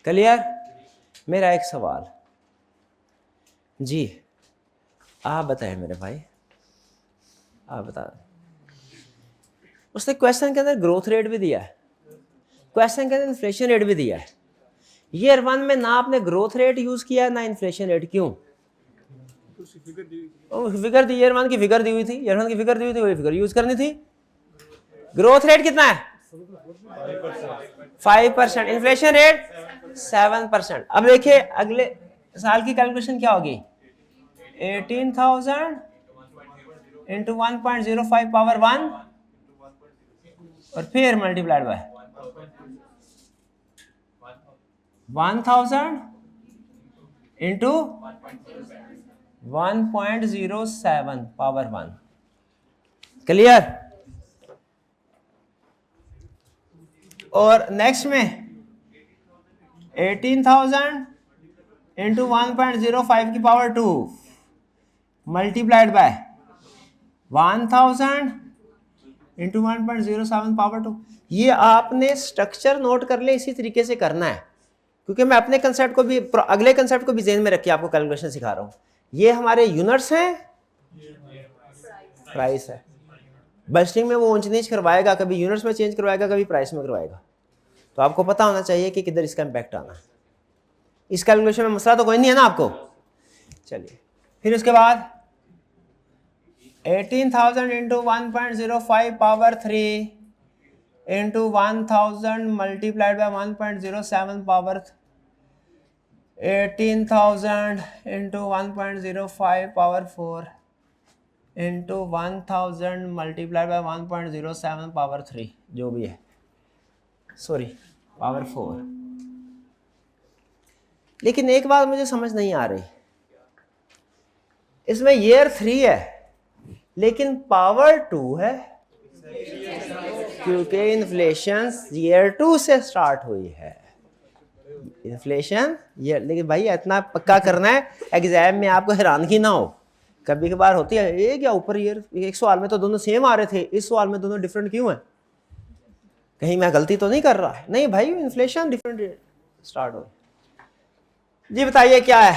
A: क्लियर? मेरा एक सवाल जी, आप बताएं मेरे भाई, आप बता। उसने क्वेश्चन के अंदर ग्रोथ रेट भी दिया है, क्वेश्चन के अंदर इन्फ्लेशन रेट भी दिया है। ईयर 1 में ना आपने ग्रोथ रेट यूज किया ना इन्फ्लेशन रेट, क्यों? फिगर दी, ईयर 1 की फिगर दी हुई थी, ईयर 1 की फिगर दी हुई थी, वही फिगर यूज करनी थी। ग्रोथ रेट कितना है? 5%, इन्फ्लेशन रेट 7%। अब देखिए अगले साल की कैलकुलेशन क्या होगी? 18,000 इंटू 1.05 पावर 1 और फिर multiplied by 1,000 into 1.07 power 1। Clear? और नेक्स्ट में 18,000 इंटू 1.05 की power 2 multiplied by 1,000 into 1.07 power 2। ये आपने स्ट्रक्चर नोट कर ले, इसी तरीके से करना है, क्योंकि मैं अपने कंसेप्ट को भी, अगले कंसेप्ट को भी ज़हन में रख के आपको कैलकुलेशन सिखा रहा हूँ। ये हमारे यूनिट्स हैं, प्राइस है। बजटिंग में वो ऊंच नीच करवाएगा, कभी यूनिट्स में चेंज करवाएगा, कभी प्राइस में करवाएगा, तो आपको पता होना चाहिए कि किधर इसका इम्पैक्ट आना है। इस कैलकुलेशन में मसला तो कोई नहीं है ना आपको। चलिए फिर उसके बाद 18,000 into 1.05 power 3 into 1,000 multiplied by 1.07 power 18,000 into 1.05 power 4 into 1,000 multiplied by 1.07 power 3, जो भी है, सॉरी पावर 4। लेकिन एक बात मुझे समझ नहीं आ रही, इसमें ईयर 3 है लेकिन पावर 2 है, क्योंकि इन्फ्लेशन ईयर 2 से स्टार्ट हुई है। इन्फ्लेशन ये, लेकिन भाई इतना पक्का करना है एग्जाम में आपको हैरानगी ना हो। कभी कभार होती है ये क्या ऊपर ईयर, एक सवाल में तो दोनों सेम आ रहे थे, इस सवाल में दोनों डिफरेंट क्यों है, कहीं मैं गलती तो नहीं कर रहा? नहीं भाई, इन्फ्लेशन डिफरेंट स्टार्ट हो। जी बताइए क्या है?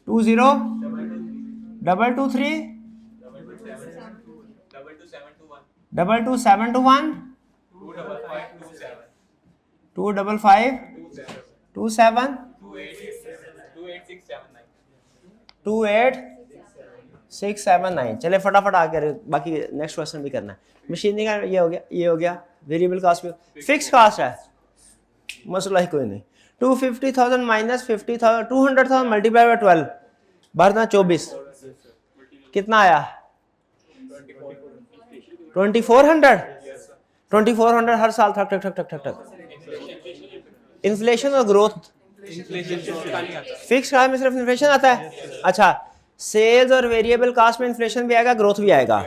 A: 202223 2271 25527 28679। चले फटाफट आकर बाकी नेक्स्ट क्वेश्चन भी करना है। मशीनरी का ये हो गया, ये हो गया, वेरिएबल कास्ट भी, फिक्स कास्ट है, मसला ही कोई नहीं। 250,000 माइनस 50,000, 200,000 मल्टीप्लाई बाय 12 भरना 24, कितना आया? 2400। 2400 हर साल ठक ठक ठक ठक ठक ठक। इन्फ्लेशन और ग्रोथ, फिक्स कास्ट में सिर्फ इन्फ्लेशन आता है। अच्छा, सेल्स और वेरिएबल कास्ट में इन्फ्लेशन भी आएगा, ग्रोथ भी आएगा।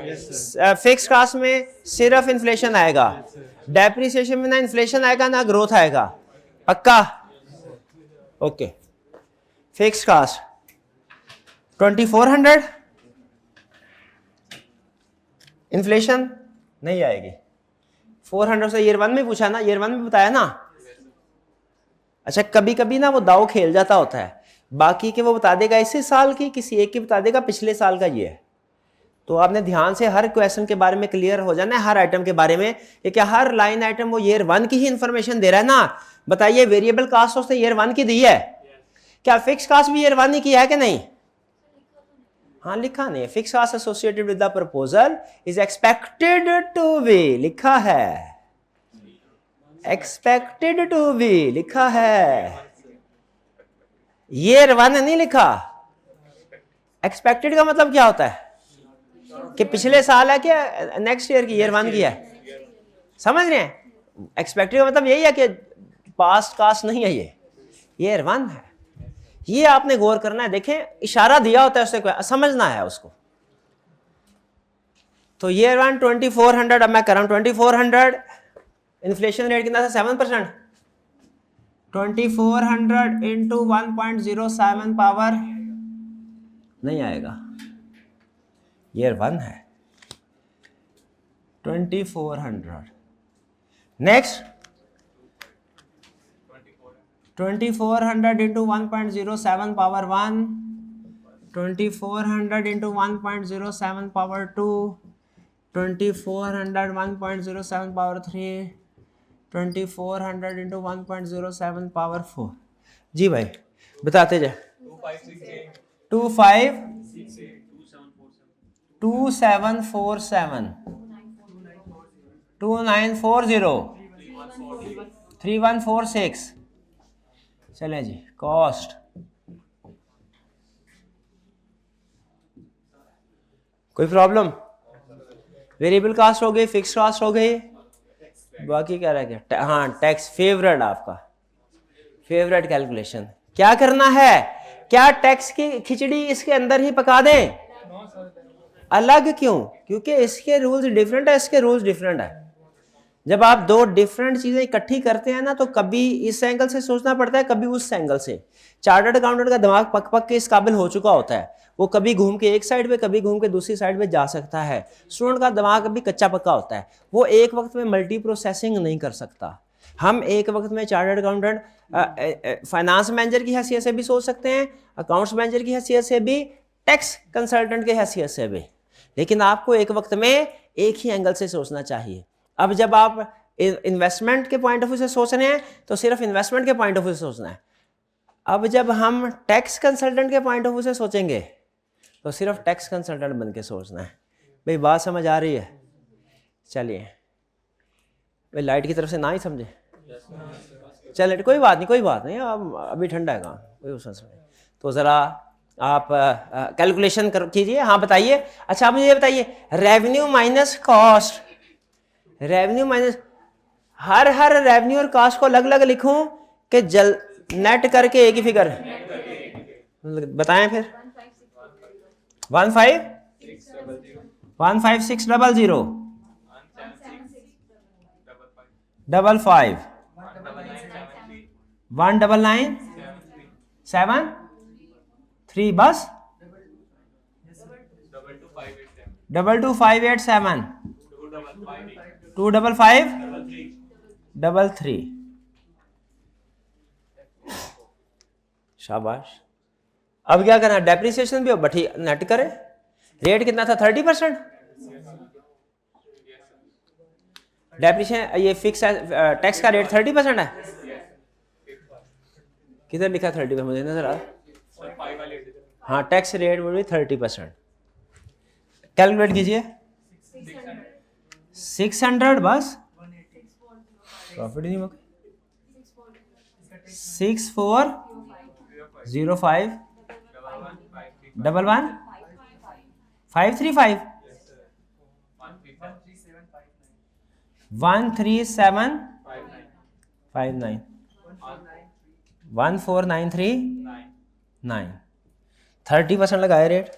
A: फिक्स कास्ट में सिर्फ इन्फ्लेशन आएगा, डेप्रिसिएशन में ना इन्फ्लेशन आएगा ना ग्रोथ आएगा, पक्का? ओके। फिक्स कास्ट 2400, इन्फ्लेशन नहीं आएगी। 400 से ईयर 1 में पूछा ना, ईयर 1 में बताया ना। अच्छा, कभी कभी ना वो दाव खेल जाता होता है, बाकी के वो बता देगा इसी साल की, किसी एक की बता देगा पिछले साल का ये है। तो आपने ध्यान से हर क्वेश्चन के बारे में क्लियर हो जाना है, हर आइटम के बारे में। ये क्या हर लाइन आइटम वो ईयर 1 की ही इंफॉर्मेशन दे रहा है ना? बताइए, वेरिएबल कास्ट उसने ईयर 1 की दी है, क्या फिक्स कास्ट भी ईयर 1 ही की है कि नहीं? हाँ, लिखा नहीं है। Fix cost associated with the proposal is expected to be, लिखा है, एक्सपेक्टेड टू बी लिखा है, ईयर 1 नहीं लिखा। एक्सपेक्टेड का मतलब क्या होता है कि पिछले साल है कि नेक्स्ट ईयर की, ईयर 1 की है, समझ रहे हैं? एक्सपेक्टेड का मतलब यही है कि पास्ट कास्ट नहीं है, ये ईयर 1 है। ये आपने गौर करना है। देखें, इशारा दिया होता है उससे, समझना है उसको। तो ईयर 1 2400, अब मैं कर रहा हूं 2400, इन्फ्लेशन रेट कितना था? 7%। 2400 इंटू 1.07 पावर नहीं आएगा, ईयर 1 है। 2400 next, 2400 into 1.07 power 1, 2400 into 1.07 power 2, 2400 1.07 power 3, 2400 into 1.07 power 4। जी भाई बताते जाए। 2747 2940 3146। चलें जी, कॉस्ट कोई प्रॉब्लम? वेरिएबल कास्ट हो गई, फिक्स कास्ट हो गई, बाकी क्या रह गया? हाँ, टैक्स, फेवरेट आपका, फेवरेट कैलकुलेशन। क्या करना है? क्या टैक्स की खिचड़ी इसके अंदर ही पका दें? अलग क्यों? क्योंकि इसके रूल्स डिफरेंट है, इसके रूल्स डिफरेंट है। जब आप दो डिफरेंट चीजें इकट्ठी करते हैं ना, तो कभी इस एंगल से सोचना पड़ता है, कभी उस एंगल से। चार्टर्ड अकाउंटेंट का दिमाग पक पक के इस काबिल हो चुका होता है, वो कभी घूम के एक साइड पे, कभी घूम के दूसरी साइड पे जा सकता है। स्टूडेंट का दिमाग अभी कच्चा पक्का होता है, वो एक वक्त में मल्टी प्रोसेसिंग नहीं कर सकता। हम एक वक्त में चार्टर्ड अकाउंटेंट फाइनेंस मैनेजर की हैसियत से भी सोच सकते हैं, अकाउंट्स मैनेजर की हैसियत से भी, टैक्स कंसल्टेंट की हैसियत से भी, लेकिन आपको एक वक्त में एक ही एंगल से सोचना चाहिए। अब जब आप इन्वेस्टमेंट के पॉइंट ऑफ व्यू से सोच रहे हैं तो सिर्फ इन्वेस्टमेंट के पॉइंट ऑफ व्यू से सोचना है। अब जब हम टैक्स कंसल्टेंट के पॉइंट ऑफ व्यू से सोचेंगे तो सिर्फ टैक्स कंसल्टेंट बन के सोचना है। भाई बात समझ आ रही है? चलिए भाई, लाइट की तरफ से ना ही समझे, चलिए कोई बात नहीं, कोई बात नहीं, अब अभी ठंडा है काम, कोई उसमें नहीं। तो ज़रा आप कैलकुलेशन कीजिए। हाँ बताइए। अच्छा आप मुझे ये बताइए, revenue minus cost, revenue minus, हर रेवेन्यू और कॉस्ट को अलग अलग लिखूं कि नेट करके एक ही फिगर बताएं फिर। 15600 55 1997 बस 22587 25533। शाबाश। अब क्या करना, डेप्रिसिएशन भी बठी नेट करे। रेट कितना था 30%। डेप्रिसिएशन ये फिक्स है, टैक्स का रेट 30% है। किधर लिखा 30%, मुझे नजर आ। हाँ टैक्स रेट वो भी 30%। कैलकुलेट कीजिए 600 बस प्रॉफिट नहीं होगा। 6405 11 535 13759 14939 30% लगाए रेट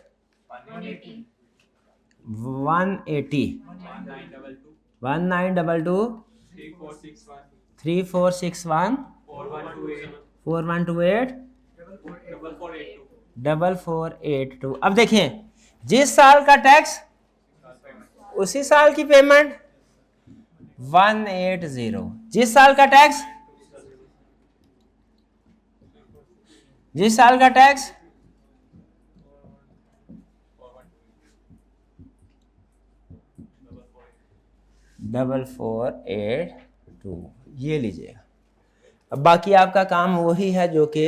A: 180 1922 3461 4128 4482। अब देखिए जिस साल का टैक्स उसी साल की पेमेंट 180। जिस साल का टैक्स डबल 482 ये लीजिएगा। अब बाकी आपका काम वही है जो कि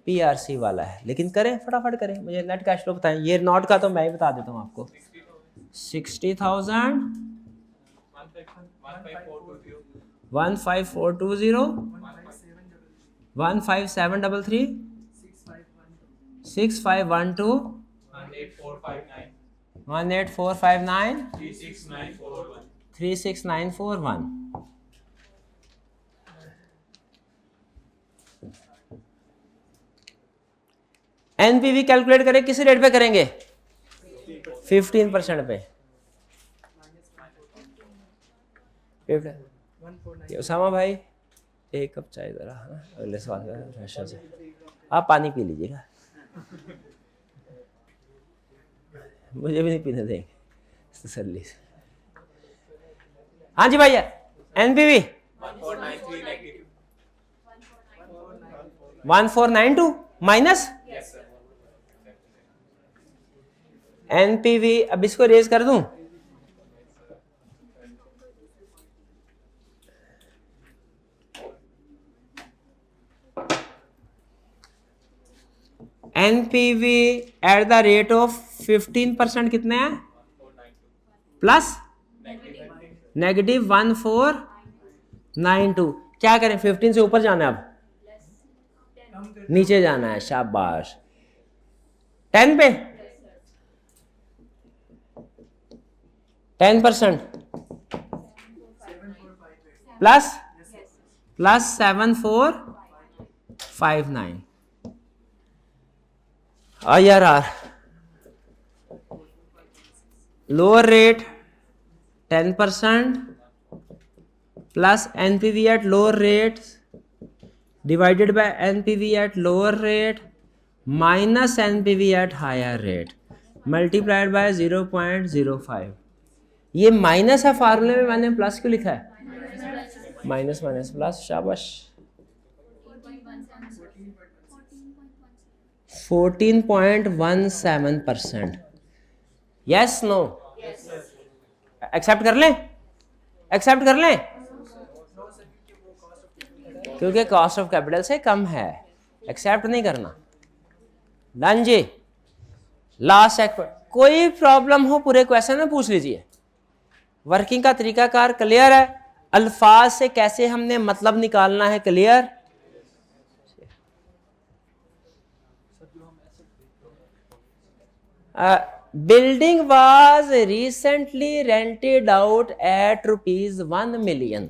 A: पीआरसी वाला है, लेकिन करें फटाफट करें। मुझे नेट कैश फ्लो बताएं। ये नॉट का तो मैं ही बता देता हूँ आपको। 60,000 15420 15733 6512 18459 36941। एनपीवी कैलकुलेट करें, किस रेट पे करेंगे? 15% पे। उसामा भाई एक कप चाय जरा अगले सवाल का से आप पानी पी लीजिएगा, मुझे भी नहीं पीने देंगे तसल्ली से। हाँ जी भैया एनपीवी 1492 माइनस एनपीवी। अब इसको रेज कर दूं, NPV eight the rate of 15% कितने हैं? Plus negative 1492। क्या करें, 15 से ऊपर जाना है, अब नीचे जाना है। शाबाश। 10 पे 10% plus 7459 IRR। Lower rate 10% plus NPV at lower rates divided by NPV at lower rate minus NPV at higher rate multiplied by 0.05। ये माइनस है, फार्मूले में मैंने प्लस क्यों लिखा है? Minus minus plus. शाबाश। 14.17%। Yes no? एक्सेप्ट कर लें? एक्सेप्ट कर लें क्योंकि कॉस्ट ऑफ कैपिटल से कम है। एक्सेप्ट नहीं करना। डन जी। Last expert. कोई प्रॉब्लम हो पूरे क्वेश्चन में पूछ लीजिए। वर्किंग का तरीकाकार क्लियर है? अल्फाज से कैसे हमने मतलब निकालना है clear? Building was recently rented out at ₹1 million।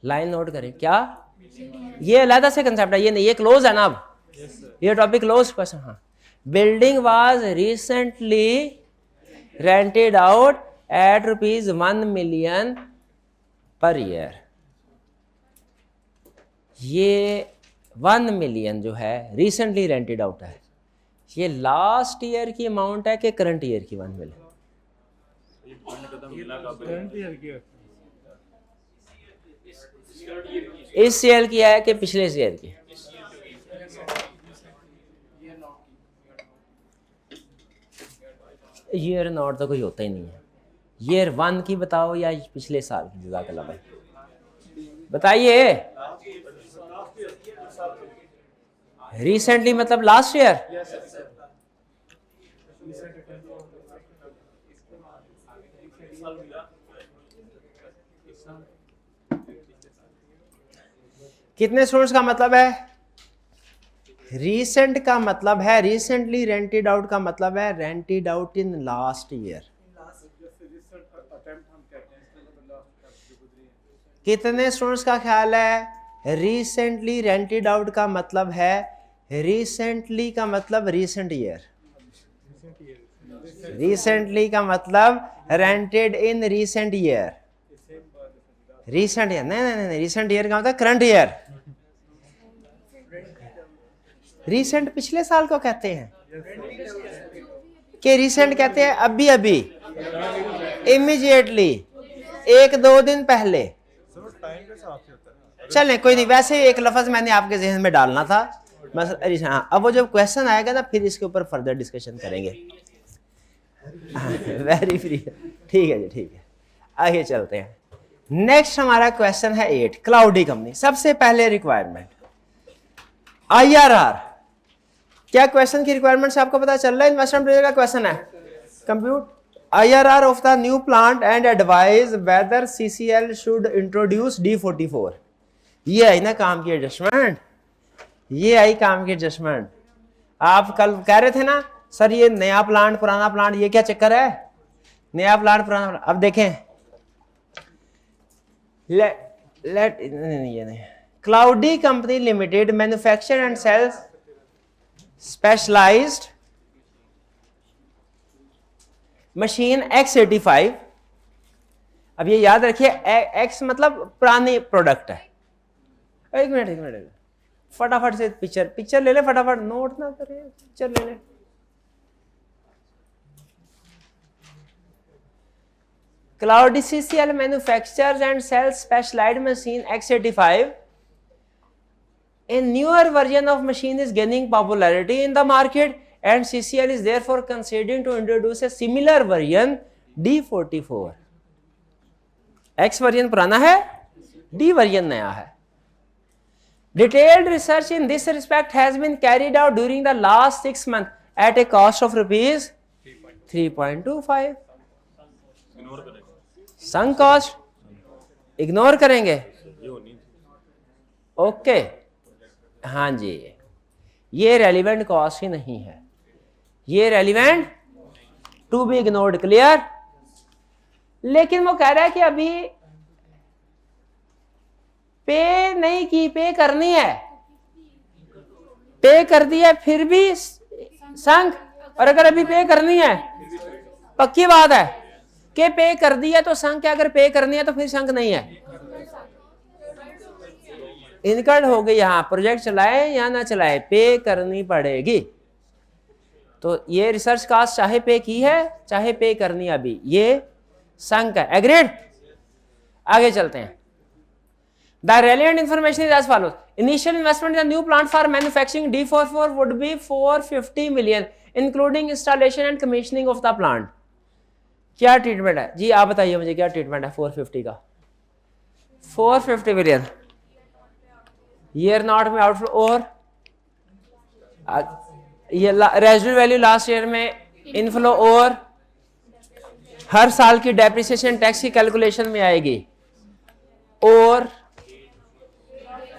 A: Line note करें क्या? ये अलग से कंसेप्ट है, ये नहीं, ये क्लोज है ना अब, ये टॉपिक क्लोज क्वेश्चन। हाँ, building was recently rented out at ₹1 million per year. ये 1 million जो है रिसेंटली रेंटेड आउट है, ये लास्ट ईयर की अमाउंट है कि करंट ईयर की 1 million? इस ईयर की है कि पिछले ईयर की? ईयर नॉट तो कोई होता ही नहीं है। ईयर 1 की बताओ या पिछले साल की? जज़ाकल्लाह भाई बताइए। रिसेंटली मतलब लास्ट ईयर? कितने स्टूडेंट्स का मतलब है? रीसेंट का मतलब है, रिसेंटली रेंटेड आउट का मतलब है rented out in last year. कितने स्टूडेंट्स का ख्याल है रिसेंटली रेंटेड आउट का मतलब है, रिसेंटली का मतलब रिसेंट ईयर, रिसेंटली का मतलब rented in recent year, recent year नहीं, रिसेंट ईयर का मतलब करंट ईयर। रिसेंट पिछले साल को कहते हैं कि रिसेंट कहते हैं अभी अभी, इमीडिएटली, 1-2 दिन पहले। चलें कोई नहीं, वैसे एक लफ्ज मैंने आपके जहन में डालना था बस। हाँ, अब वो जब क्वेश्चन आएगा ना फिर इसके ऊपर फर्दर डिस्कशन करेंगे। वेरी फ्री, ठीक है जी, ठीक है। आगे चलते हैं। नेक्स्ट हमारा क्वेश्चन है 8, क्लाउडी कंपनी। सबसे पहले रिक्वायरमेंट IRR। क्या क्वेश्चन की रिक्वायरमेंट से आपको पता चल रहा है? इन्वेस्टमेंट का क्वेश्चन है। Compute IRR of the new plant and advise whether CCL should introduce D44। ये आई ना काम की एडजस्टमेंट, ये आई काम की एडजस्टमेंट। आप कल कह रहे थे ना सर ये नया प्लांट पुराना प्लांट, ये क्या चक्कर है? नया प्लांट पुराना प्लांट। अब देखें, ये नहीं, Cloudy company limited manufacture and sales specialised machine X85। अब ये याद रखिए, X मतलब पुरानी प्रोडक्ट है। एक मिनट फटाफट से पिक्चर ले ले, फटाफट नोट ना करें, पिक्चर ले ले। Cloud CCL manufactures and sells specialized machine X85. A newer version of machine is gaining popularity in the market and CCL is therefore considering to introduce a similar version D44. X version पुराना है, D version नया है। Detailed research in this respect has been carried out during the last 6 months at a cost of rupees 3.25. Sunk cost ignore करेंगे? Okay, हाँ जी, ये relevant cost ही नहीं है, ये relevant to be ignored. Clear? लेकिन वो कह रहा है कि अभी पे नहीं की, पे करनी है, पे कर दिया फिर भी संक। और अगर अभी पे करनी है, पक्की बात है कि पे कर दिया तो संक है, अगर पे करनी है तो फिर संक नहीं है, इनकर्ड हो गई। यहां प्रोजेक्ट चलाए या ना चलाए पे करनी पड़ेगी। तो ये रिसर्च कास्ट चाहे पे की है चाहे पे करनी है, अभी ये संक है। एग्रीड? आगे चलते हैं। The relevant information is as follows. Initial investment in the new plant for manufacturing D44 would be 450 million, including installation and commissioning of the plant. क्या ट्रीटमेंट है जी? आप बताइए मुझे, क्या ट्रीटमेंट है 450 का? 450 मिलियन ईयर नॉट में आउटफ्लो, और ये रेजिडुअल वैल्यू लास्ट ईयर में इनफ्लो, और हर साल की डेप्रिसिएशन टैक्स की कैलकुलेशन में आएगी, और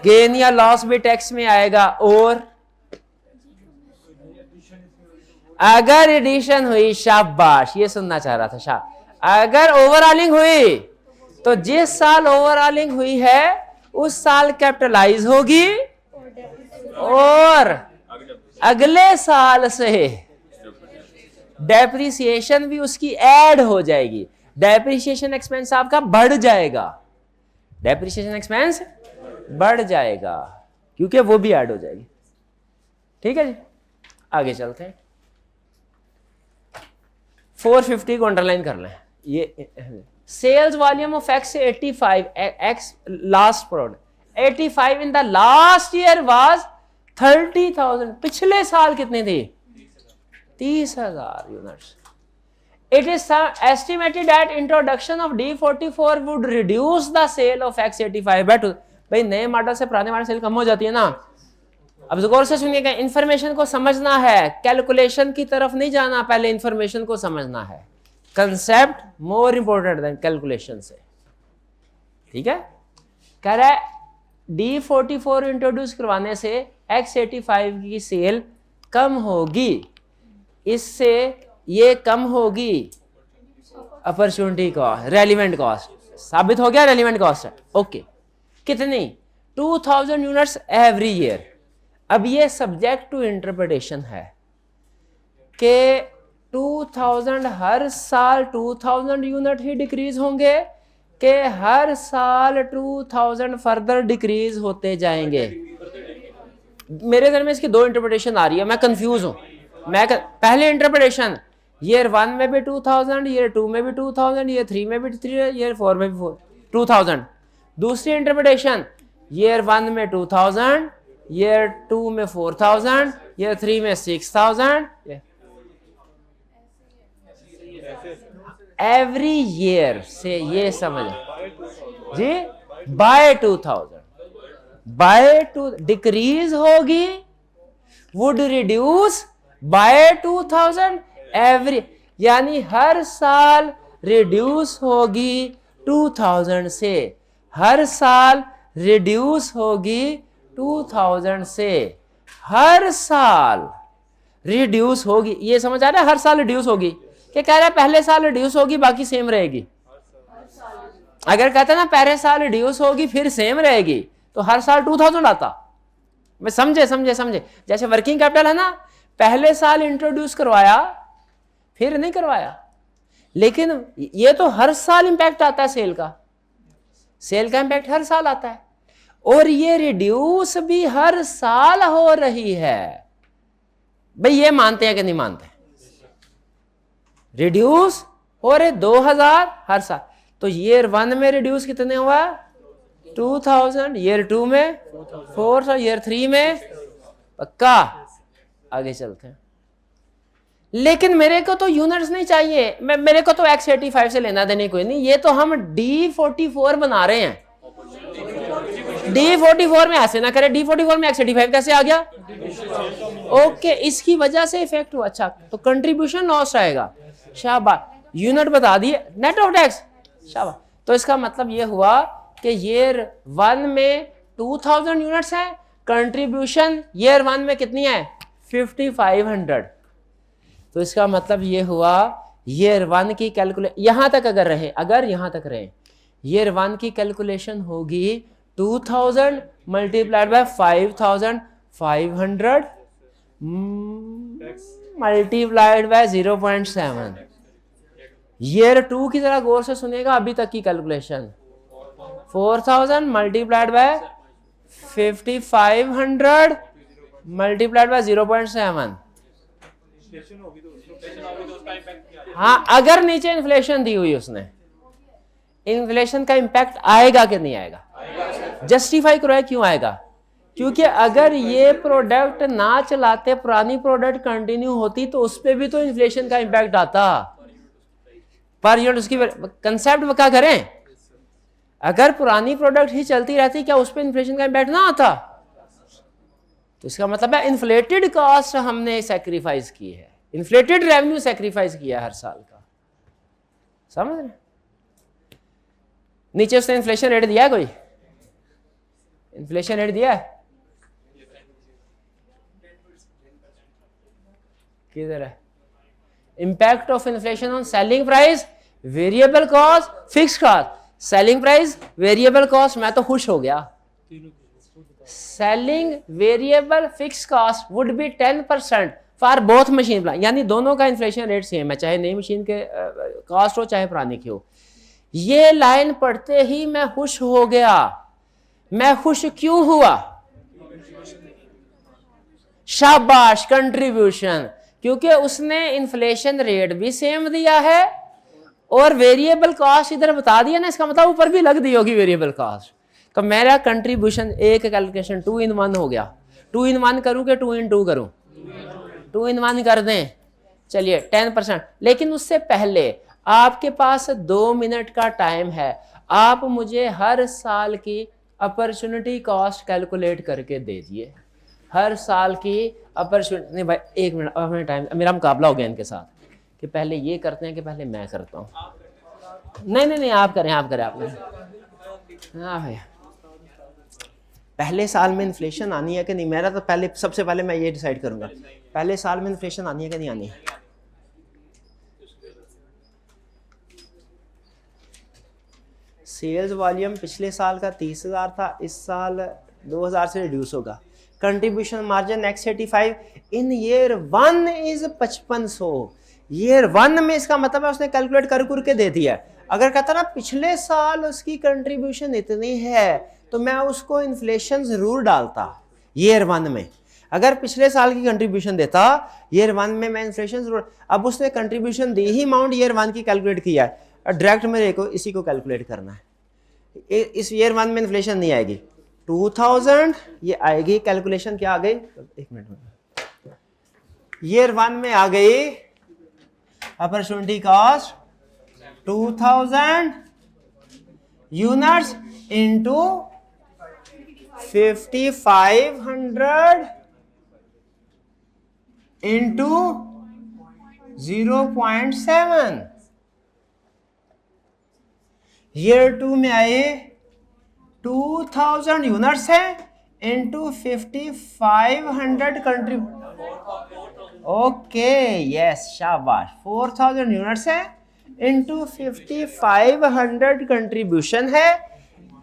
A: गेन या लॉस भी टैक्स में आएगा, और अगर एडिशन हुई, शाबाश, ये सुनना चाह रहा था, अगर ओवरऑलिंग हुई तो जिस साल ओवरऑलिंग हुई है उस साल कैपिटलाइज होगी और अगले साल से डेप्रिसिएशन भी उसकी ऐड हो जाएगी। डेप्रिसिएशन एक्सपेंस आपका बढ़ जाएगा, डेप्रिसिएशन एक्सपेंस बढ़ जाएगा क्योंकि वो भी ऐड हो जाएगी। ठीक है जी, आगे चलते हैं। 450 को अंडरलाइन कर लें। ये sales volume of X 85 X last product 85 in the last year was 30,000। पिछले साल कितने थे? 30,000 units. It is estimated that introduction of D44 would reduce the sale of X85 by 2। भाई नए मॉडल से पुराने मॉडल सेल कम हो जाती है ना। अब गौर से सुनिएगा, इंफॉर्मेशन को समझना है, कैलकुलेशन की तरफ नहीं जाना, पहले इंफॉर्मेशन को समझना है। Concept more important than calculation से। ठीक है, कह रहा है D44 इंट्रोड्यूस करवाने से X85 की सेल कम होगी, इससे ये कम होगी अपॉर्चुनिटी कॉस्ट, रेलिवेंट कॉस्ट। साबित हो गया रेलिवेंट कॉस्ट है। ओके, कितनी? 2000 यूनिट्स एवरी ईयर। अब ये सब्जेक्ट टू इंटरप्रिटेशन है कि 2000 हर साल 2000 यूनिट ही डिक्रीज होंगे कि हर साल 2000 फर्दर डिक्रीज होते जाएंगे। मेरे घर में इसकी दो इंटरप्रिटेशन आ रही है, मैं कंफ्यूज हूं। पहले इंटरप्रिटेशन ईयर 1 में भी 2000, ईयर 2 में भी 2000, ईयर 3 में भी 3, ईयर 4 में भी 2000। दूसरी इंटरप्रिटेशन ईयर 1 में 2000, ईयर 2 में 4000, ईयर 3 में 6000, एवरी ईयर से ये समझ जी, बाय 2000, बाय 2 डिक्रीज होगी, वुड रिड्यूस बाय 2000 एवरी, यानी हर साल रिड्यूस होगी 2000 से, हर साल रिड्यूस होगी 2000 से, हर साल रिड्यूस होगी। ये समझ आ रहा है? हर साल रिड्यूस होगी कि कह रहा है पहले साल रिड्यूस होगी बाकी सेम रहेगी। अगर कहता ना पहले साल रिड्यूस होगी फिर सेम रहेगी तो हर साल 2000 आता। मैं समझे जैसे वर्किंग कैपिटल है ना, पहले साल इंट्रोड्यूस करवाया फिर नहीं करवाया, लेकिन ये तो हर साल इंपैक्ट आता है सेल का, सेल का इंपैक्ट हर साल आता है और ये रिड्यूस भी हर साल हो रही है। भाई ये मानते हैं कि नहीं मानते? रिड्यूस हो रहे 2000 हर साल। तो ईयर 1 में रिड्यूस कितने हुआ? 2000, ईयर 2 में 400, ईयर 3 में पक्का। आगे चलते हैं। लेकिन मेरे को तो यूनिट्स नहीं चाहिए, मेरे को तो X85 से लेना देने कोई नहीं, ये तो हम D44 बना रहे हैं। D44 में ऐसे ना करें, D44 में X85 कैसे आ गया? ओके, इसकी वजह से इफेक्ट हुआ। अच्छा, तो कंट्रीब्यूशन लॉस आएगा। शाबाश, यूनिट बता दिए, नेट ऑफ टैक्स। शाबाश, तो इसका मतलब ये हुआ कि ईयर 1 में 2000 यूनिट्स हैं, कंट्रीब्यूशन ईयर 1 में कितनी है? 5500। तो इसका मतलब ये हुआ ईयर 1 की कैलकुलेशन यहां तक अगर रहे, अगर यहां तक रहे, ईयर 1 की कैलकुलेशन होगी 2000 multiplied by 5500 multiplied by 0.7। Year 2 की तरह गौर से सुनेगा, अभी तक की calculation 4000 multiplied by 5500 multiplied by 0.7। हाँ, अगर नीचे इन्फ्लेशन दी हुई उसने, इन्फ्लेशन का इंपैक्ट आएगा कि नहीं आएगा? जस्टिफाई करो क्यों आएगा? क्योंकि अगर ये प्रोडक्ट ना चलाते, पुरानी प्रोडक्ट कंटिन्यू होती तो उस पर भी तो इन्फ्लेशन का इंपैक्ट आता पर यूनिट। उसकी कंसेप्ट क्या करें? अगर पुरानी प्रोडक्ट ही चलती रहती, क्या उस पर इन्फ्लेशन का इंपैक्ट ना आता? तो इसका मतलब है इन्फ्लेटेड कॉस्ट हमने सैक्रिफाइस की है, इन्फ्लेटेड रेवेन्यू सैक्रिफाइस किया हर साल का। समझ रहे? नीचे उसने इन्फ्लेशन रेट दिया है, कोई इन्फ्लेशन रेट दिया है? किधर है? Impact of inflation on selling price, variable cost, fixed cost. Selling price, variable cost, मैं तो खुश हो गया, selling variable fix cost would B 10% for both machine plant, यानी दोनों का इन्फ्लेशन रेट सेम है, चाहे नई मशीन के कॉस्ट हो चाहे पुरानी की हो। ये लाइन पढ़ते ही मैं खुश हो गया। मैं खुश क्यों हुआ? शाबाश, कंट्रीब्यूशन, क्योंकि उसने इन्फ्लेशन रेट भी सेम दिया है और वेरिएबल कॉस्ट इधर बता दिया ना, इसका मतलब ऊपर भी लग दी होगी वेरिएबल कॉस्ट। तो मेरा कंट्रीब्यूशन एक कैलकुलेशन 2 in 1 हो गया। 2 in 1 करूं कि 2 in 2 करूं? 2 in 1 कर दें। चलिए 10%। लेकिन उससे पहले आपके पास 2 मिनट का टाइम है, आप मुझे हर साल की अपॉर्चुनिटी कॉस्ट कैलकुलेट करके दे दिए। हर साल की अपॉर्चुनिटी, नहीं भाई एक मिनट, अब टाइम, मेरा मुकाबला हो गया इनके साथ कि पहले ये करते हैं कि पहले मैं करता हूँ। नहीं आप करें, आपने। हाँ भैया, पहले साल में इन्फ्लेशन आनी है कि नहीं? मेरा तो पहले, सबसे पहले मैं ये डिसाइड करूंगा पहले साल में इन्फ्लेशन आनी है कि नहीं आनी है। सेल्स वॉल्यूम पिछले साल का 30,000 था, इस साल 2,000 से रिड्यूस होगा। Contribution margin X85 in year 1 is 5500। Year 1 में इसका मतलब है उसने कैलकुलेट कर के दे दिया। अगर कहता ना पिछले साल उसकी कंट्रीब्यूशन इतनी है तो मैं उसको इन्फ्लेशन जरूर डालता ईयर 1 में। अगर पिछले साल की कंट्रीब्यूशन देता ईयर 1 में, मैं इन्फ्लेशन जरूर। अब उसने कंट्रीब्यूशन दी ही अमाउंट ईयर 1 की कैलकुलेट किया है, डायरेक्ट मेरे को इसी को कैलकुलेट करना है। इस ईयर 1 में इन्फ्लेशन नहीं आएगी, 2000 ये आएगी। कैलकुलेशन क्या आ गई? एक मिनट में, ईयर 1 में आ गई opportunity cost 2000 units into 5500 into 0.7। Year 2 में आए 2000 यूनिट्स है इंटू 5500 कंट्री। ओके यस, शाबाश। 4000 यूनिट्स है इंटू 5500 कंट्रीब्यूशन है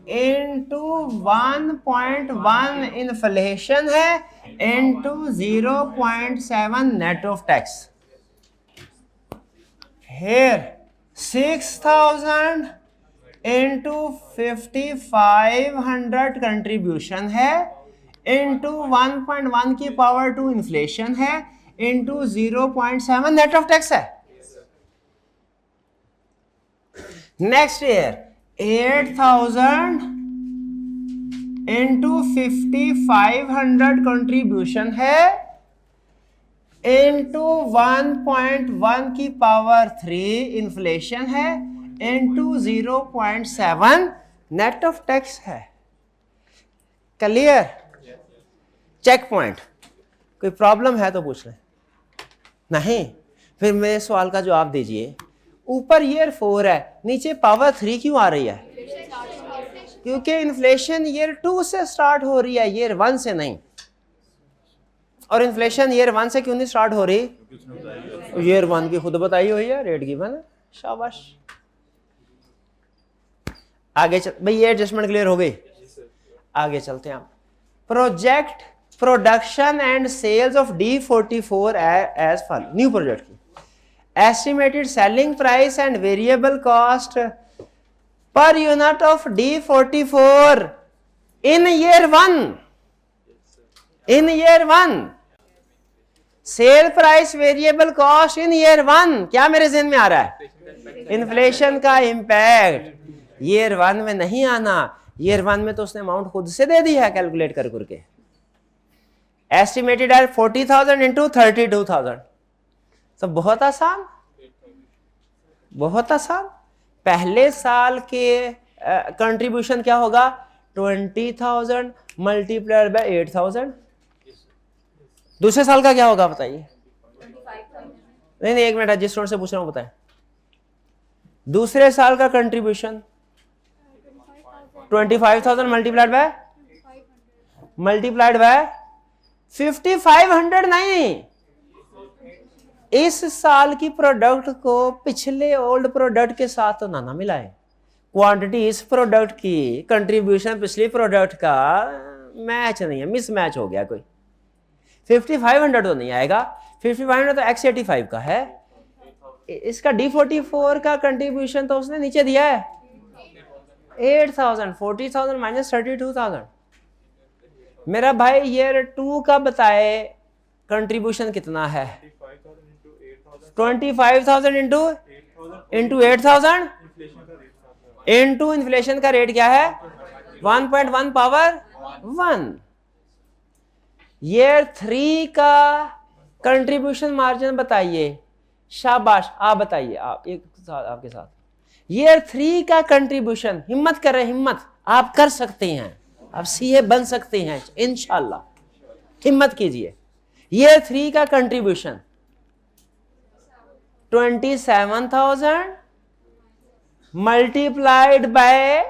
A: इंटू 1.1 इन्फ्लेशन है into 0.7 net of tax. Here 6000 into 5500 contribution है इंटू 1.1 की पावर 2 इन्फ्लेशन है इंटू 0.7 नेट ऑफ टैक्स है। नेक्स्ट ईयर 8000 इंटू 5500 कंट्रीब्यूशन है इंटू 1.1 की पावर 3 इन्फ्लेशन है इंटू 0.7 नेट ऑफ टैक्स है। क्लियर? Check point. कोई प्रॉब्लम है तो पूछ लें, नहीं फिर मेरे सवाल का जवाब दीजिए। ऊपर ईयर 4 है, नीचे पावर 3 क्यों आ रही है? क्योंकि इन्फ्लेशन ईयर 2 से स्टार्ट हो रही है, ईयर 1 से नहीं। और इन्फ्लेशन ईयर 1 से क्यों नहीं स्टार्ट हो रही? ईयर 1 की खुद बताई हुई है, रेट गिवन है। शाबाश। आगे चल भाई, ये एडजस्टमेंट क्लियर हो गई? आगे चलते हैं। Project production and sales of D44 as follow. New project की estimated selling price and variable cost per unit of D44 in year 1। In year 1 sale price variable cost in year 1। क्या मेरे जहन में आ रहा है? इन्फ्लेशन का impact year 1 में नहीं आना। ईयर 1 में तो उसने अमाउंट खुद से दे दी है कैलकुलेट करके। एस्टिमेटेड है 40,000 इंटू 32,000। तो बहुत आसान, बहुत आसान। पहले साल के कंट्रीब्यूशन क्या होगा? 20,000 मल्टीप्लाइड बाय 8,000। दूसरे साल का क्या होगा बताइए? नहीं एक मिनट, जिस स्टूडेंट से पूछ रहा हूं बताएं। दूसरे साल का कंट्रीब्यूशन 25,000 मल्टीप्लाइड बाय 5500 नहीं। इस साल की प्रोडक्ट को पिछले ओल्ड प्रोडक्ट के साथ तो ना मिलाए। क्वांटिटी इस प्रोडक्ट की कंट्रीब्यूशन पिछली प्रोडक्ट का मैच नहीं है, मिस मैच हो गया कोई। 5500 तो नहीं आएगा, 5500 तो X85 का है, इसका D44 का कंट्रीब्यूशन तो उसने नीचे दिया है 8000, 40,000 माइनस 32,000। मेरा भाई ईयर 2 का बताए कंट्रीब्यूशन कितना है? 25,000 इंटू 8,000 इंटू इन्फ्लेशन का रेट क्या है 1.1 पावर 1। ईयर 3 का कंट्रीब्यूशन मार्जिन बताइए, शाबाश आप बताइए, आप एक साथ आपके साथ। ईयर 3 का कंट्रीब्यूशन, हिम्मत कर रहे, हिम्मत, आप कर सकते हैं, आप सीए बन सकते हैं इंशाल्लाह, हिम्मत कीजिए। ईयर 3 का कंट्रीब्यूशन 27,000 मल्टीप्लाइड बाय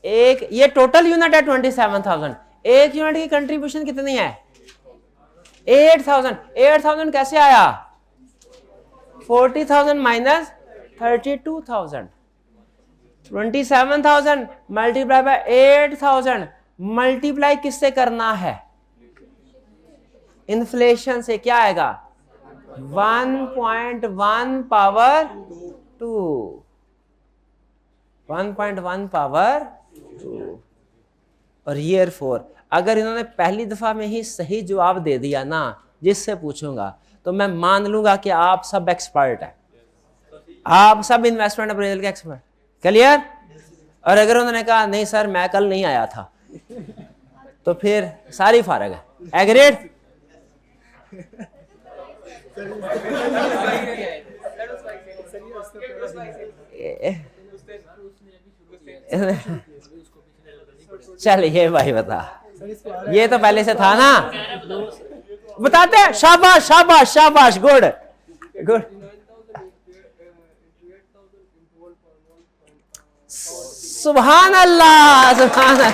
A: एक, ये टोटल यूनिट है 27,000, एक यूनिट की कंट्रीब्यूशन कितनी है 8,000। 8,000 कैसे आया 40,000 माइनस 32,000, 27,000 मल्टीप्लाई बाय 8,000, मल्टीप्लाई किससे करना है इन्फ्लेशन से, क्या आएगा 1.1 पावर 2, 1.1 पावर 2। और ईयर 4 अगर इन्होंने पहली दफा में ही सही जवाब दे दिया ना, जिससे पूछूंगा तो मैं मान लूंगा कि आप सब एक्सपर्ट हैं, आप सब इन्वेस्टमेंट अप्रेजल के एक्सपर्ट, क्लियर। और अगर उन्होंने कहा नहीं सर मैं कल नहीं आया था, तो फिर सारी फारग है, एग्रीड। चलिए भाई बता, ये तो पहले से था ना, बताते हैं, शाबाश शाबाश शाबाश, गुड गुड। सुभान अल्लाह सुभान अल्लाह।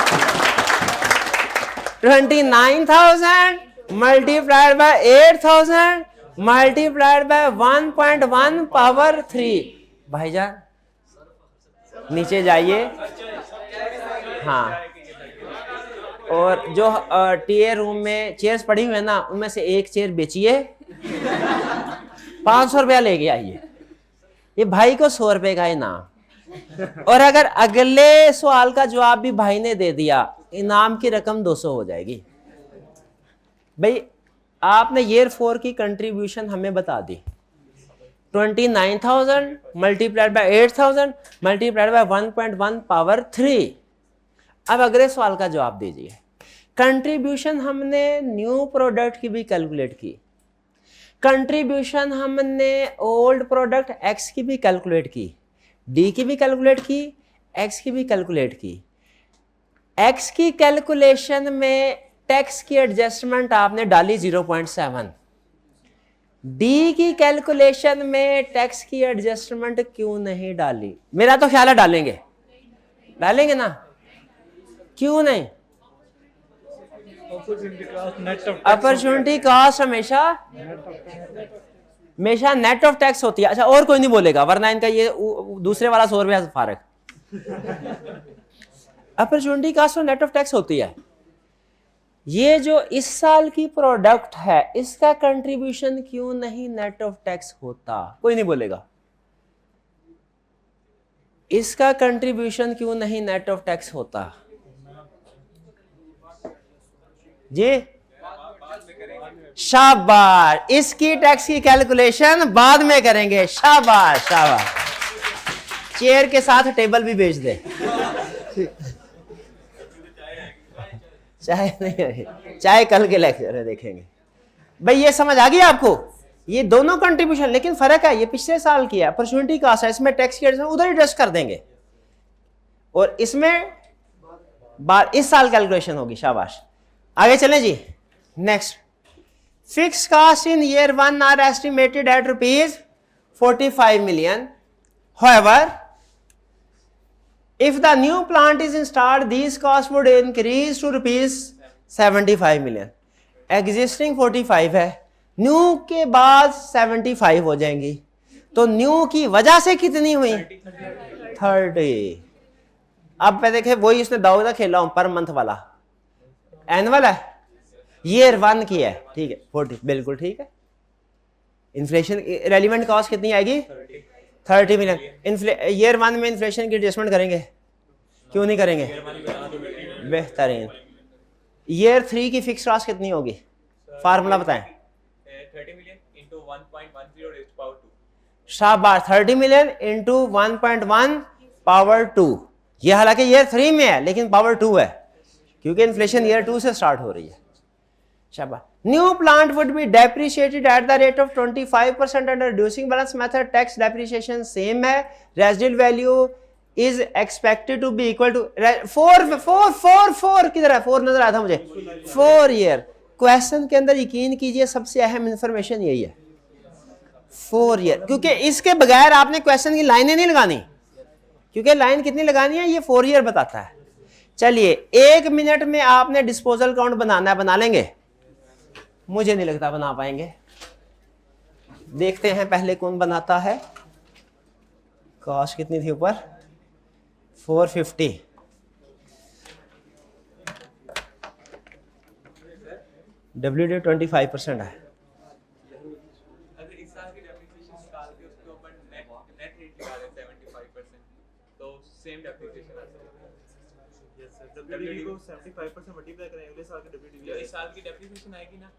A: 29,000 multiplied by 8,000 multiplied by 1.1 power 3। भाईजान नीचे जाइए, हाँ, और जो टीए रूम में चेयर्स पड़ी हुई है ना, उनमें से एक चेयर बेचिए, 500 रुपया लेके आइए, ये भाई को 100 रुपए का इनाम। और अगर अगले सवाल का जवाब भी भाई ने दे दिया, इनाम की रकम 200 हो जाएगी। भाई आपने ईयर 4 की कंट्रीब्यूशन हमें बता दी, 29,000 multiplied by 8,000 multiplied by 1.1 power 3। अब अगले सवाल का जवाब दीजिए। कंट्रीब्यूशन हमने न्यू प्रोडक्ट की भी कैलकुलेट की, कंट्रीब्यूशन हमने ओल्ड प्रोडक्ट एक्स की भी कैलकुलेट की, डी की भी कैलकुलेट की, एक्स की भी कैलकुलेट की। एक्स की कैलकुलेशन में टैक्स की एडजस्टमेंट आपने डाली 0.7, डी की कैलकुलेशन में टैक्स की एडजस्टमेंट क्यों नहीं डाली? मेरा तो ख्याल है डालेंगे, डालेंगे ना, क्यों नहीं? अपॉर्चुनिटी कॉस्ट हमेशा नेट ऑफ टैक्स होती है। अच्छा और कोई नहीं बोलेगा, वरना इनका ये दूसरे वाला 100 रुपया फारक। अपॉर्चुनिटी कॉस्ट और नेट ऑफ टैक्स होती है। ये जो इस साल की प्रोडक्ट है, इसका कंट्रीब्यूशन क्यों नहीं नेट ऑफ टैक्स होता? कोई नहीं बोलेगा। इसका कंट्रीब्यूशन क्यों नहीं नेट ऑफ टैक्स होता? जी शाबाश, इसकी टैक्स की कैलकुलेशन बाद में करेंगे। शाबाश शाबाश, चेयर के साथ टेबल भी बेच दे। चाय नहीं है, चाय कल के लेक्चर है देखेंगे। भाई ये समझ आ गई आपको? ये दोनों कंट्रीब्यूशन, लेकिन फर्क है, ये पिछले साल की है, अपॉर्चुनिटी कॉस्ट है, इसमें टैक्स की उधर ही एडजस्ट कर देंगे, और इसमें इस साल कैलकुलेशन होगी। शाबाश, आगे चलें जी। Next, fix cost in year 1 are estimated at ₹45 million. However, if the new plant is installed, these costs would increase to ₹75 million. Existing 45 है, न्यू के बाद 75 हो जाएंगी, तो न्यू की वजह से कितनी हुई? 30। अब पे देखे वही उसने दाऊदा खेला हूं पर मंथ वाला, एनुअल है, ईयर 1 की है, ठीक है 40, बिल्कुल ठीक है। इन्फ्लेशन रेलिवेंट कॉस्ट कितनी आएगी 30 मिलियन। ईयर 1 में इन्फ्लेशन की एडजस्टमेंट करेंगे, क्यों नहीं करेंगे, बेहतरीन। ईयर 3 की फिक्स कॉस्ट कितनी होगी, फार्मूला बताएं।
B: 30 million into 1.10 raised to power 2।
A: शाबाश, 30 मिलियन इंटू 1.1 पावर 2। ये हालांकि ईयर 3 में है लेकिन पावर 2 है क्योंकि इन्फ्लेशन ईयर 2 से स्टार्ट हो रही है। शाबाश। New plant would be depreciated at the rate of 25% under reducing balance method. Tax depreciation same है। Residual value is expected to be equal to 4 किधर है, 4 नजर आया था मुझे, 4 ईयर। क्वेश्चन के अंदर यकीन कीजिए सबसे अहम इंफॉर्मेशन यही है, 4 ईयर, क्योंकि इसके बगैर आपने क्वेश्चन की लाइनें नहीं लगानी, क्योंकि लाइन कितनी लगानी है ये 4 ईयर बताता है। चलिए 1 मिनट में आपने डिस्पोजल काउंट बनाना है, बना लेंगे? मुझे नहीं लगता बना पाएंगे। देखते हैं पहले कौन बनाता है। कॉस्ट कितनी थी ऊपर, 450। WD 25% है।
B: अगर इस साल की डेप्रिसिएशन निकाल के उसके ऊपर नेट रेट निकाले 75%, तो सेम डेप्रिसिएशन आ जाएगा। यस सर, WDV को 75% मल्टीप्लाई करें अगले साल के WDV, जो इस साल की डेप्रिसिएशन आएगी ना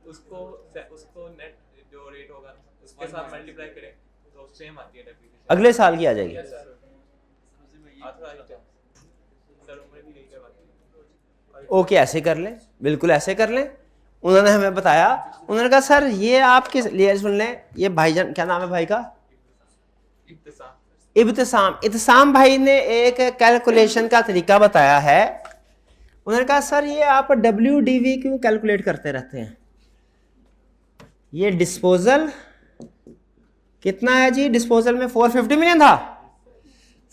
B: उसको नेट जो रेट होगा उसके साथ मल्टीप्लाई करें तो सेम आती है डेप्रिसिएशन,
A: अगले साल की आ जाएगी।
B: Yes sir. सर उम्र भी यही करवाती है।
A: ओके, ऐसे कर लें, बिल्कुल ऐसे कर लें। उन्होंने हमें बताया, उन्होंने कहा सर ये आपके लिए सुन लें, ये भाईजान क्या नाम है भाई का, इब्तिसाम भाई ने एक कैलकुलेशन का तरीका बताया है। उन्होंने कहा सर ये आप WDV क्यों कैलकुलेट करते रहते हैं, ये डिस्पोजल कितना है जी, डिस्पोजल में 450 मिलियन था,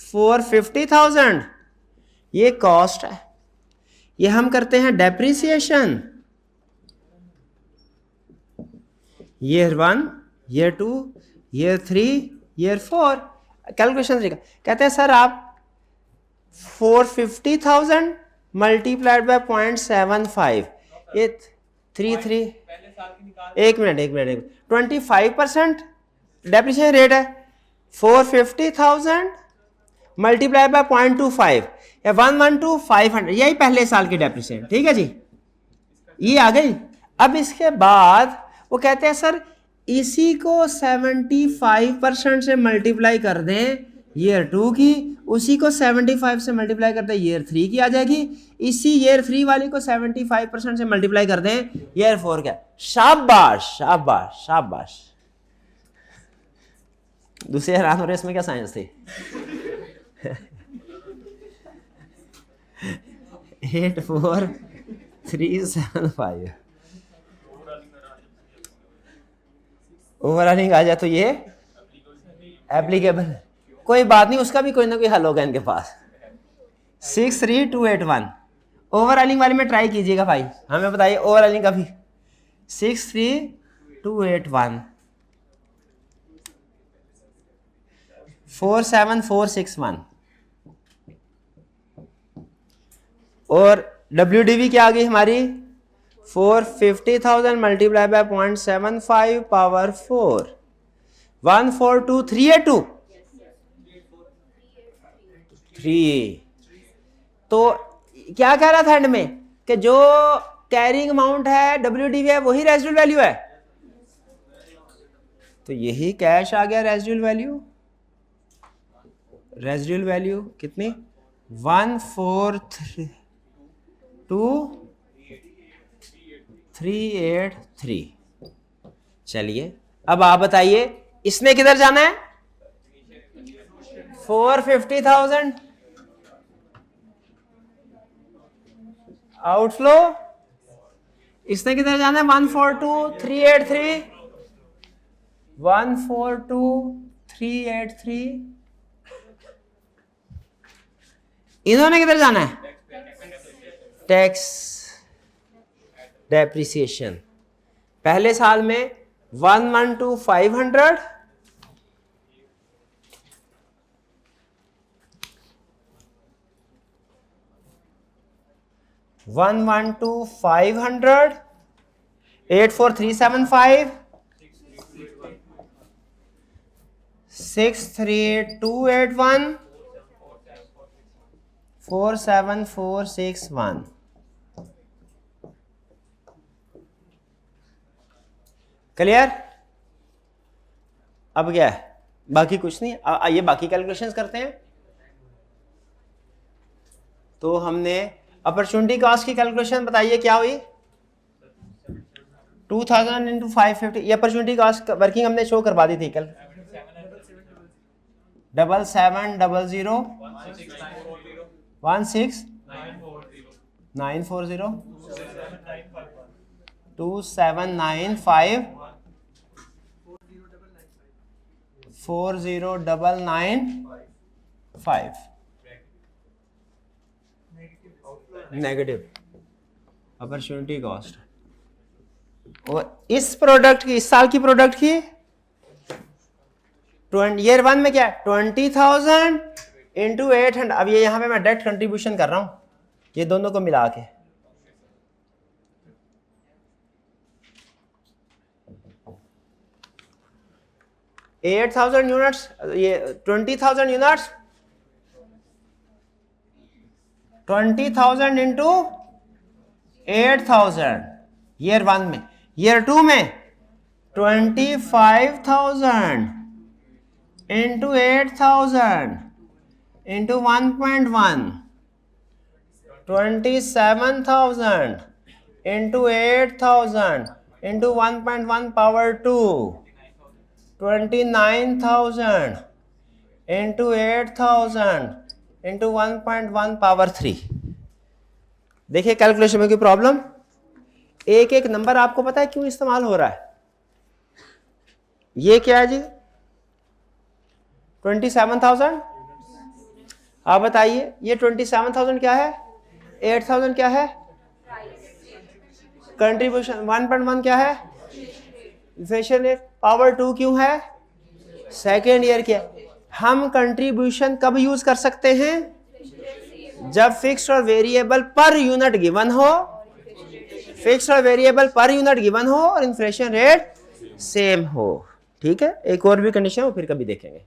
A: 450,000 ये कॉस्ट है, ये हम करते हैं depreciation year 1, year 2, year 3, year 4। Calculation तरीका कहते हैं सर आप 450,000 मल्टीप्लाइड बाय 0.75, ये 33, एक मिनट 25% डेप्रिसिएशन रेट है। 450,000 मल्टीप्लाई बाय 0.25 या 112,500, यही पहले साल की डेप्रिसिएशन, ठीक है जी, ये आ गई। अब इसके बाद वो कहते हैं सर इसी को 75% से मल्टीप्लाई कर दें ईयर 2 की, उसी को 75 से मल्टीप्लाई कर दें ईयर 3 की आ जाएगी, इसी ईयर 3 वाली को 75% से मल्टीप्लाई कर दें ईयर 4 का। शाबाश शाबाश शाबाश। दूसरे हैरान हो रहे इसमें क्या साइंस थी। 84375 ओवरऑलिंग आ जाए तो ये एप्लीकेबल, कोई बात नहीं, उसका भी कोई ना कोई हल होगा इनके पास। 63281 ओवरऑलिंग वाले में ट्राई कीजिएगा भाई, हमें बताइए ओवरऑलिंग का भी। 63281 47461 और WDV क्या आ गई हमारी 450,000 मल्टीप्लाई बाय 0.75 पावर 4 142382 3। तो क्या कह रहा था एंड में कि जो कैरिंग अमाउंट है WDV है वही रेजिडुअल वैल्यू है, तो यही कैश आ गया रेजिडुअल वैल्यू। रेजिडुअल वैल्यू कितनी 142,383। चलिए अब आप बताइए इसने किधर जाना है, 450,000 आउटफ्लो, इसने किधर जाना है 142,383 142,383। इन्होंने किधर जाना है टैक्स डेप्रिसिएशन। पहले साल में 112,500 , 112,500, 84375, 638,281, 47461। क्लियर? अब क्या है, बाकी कुछ नहीं। आइए बाकी कैलकुलेशंस करते हैं। तो हमने अपॉर्चुनिटी कॉस्ट की कैलकुलेशन बताइए क्या हुई, 2000 इंटू 550। ये अपॉर्चुनिटी कॉस्ट वर्किंग हमने शो करवा दी थी कल। 7700 16940 2795 40995 नेगेटिव अपॉर्चुनिटी कॉस्ट। और इस प्रोडक्ट की, इस साल की प्रोडक्ट की ईयर 1 में क्या है, 20,000 इंटू 800। अब ये यहां पे मैं डायरेक्ट कंट्रीब्यूशन कर रहा हूं, ये दोनों को मिला के। $8,000 यूनिट्स, ये 20,000 यूनिट्स, 20,000 इंटू 8,000 ईयर 1 में। ईयर 2 में 25,000 into 8,000 into 1.1, 27,000 into 8,000 into 1.1 power 2, 29,000 into 8,000 into 1.1 power 3। देखिए कैलकुलेशन में कोई प्रॉब्लम? एक एक नंबर आपको पता है क्यों इस्तेमाल हो रहा है? ये क्या है जी, 27,000। आप बताइए ये 27,000 क्या है, 8,000 क्या है, कंट्रीब्यूशन 1.1 क्या है, इन्फ्लेशन रेट, पावर 2 क्यों है, सेकेंड ईयर क्या। हम कंट्रीब्यूशन कब यूज कर सकते हैं, जब फिक्स्ड और वेरिएबल पर यूनिट गिवन हो, फिक्स्ड और वेरिएबल पर यूनिट गिवन हो और इन्फ्लेशन रेट सेम हो। ठीक है, एक और भी कंडीशन हो फिर कभी देखेंगे।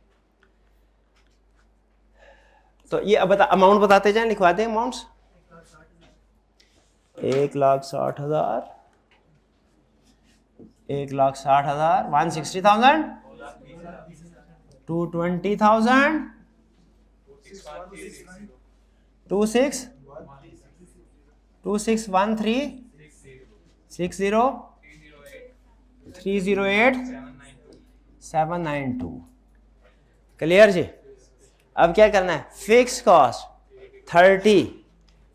A: तो ये अब अमाउंट बताते जाएं, लिखवाते हैं अमाउंट्स। 1,60,000, 1,60,000, 160,000, 220,000, 2613, 60, 308, 792। क्लियर जी? अब क्या करना है, फिक्स कॉस्ट 30,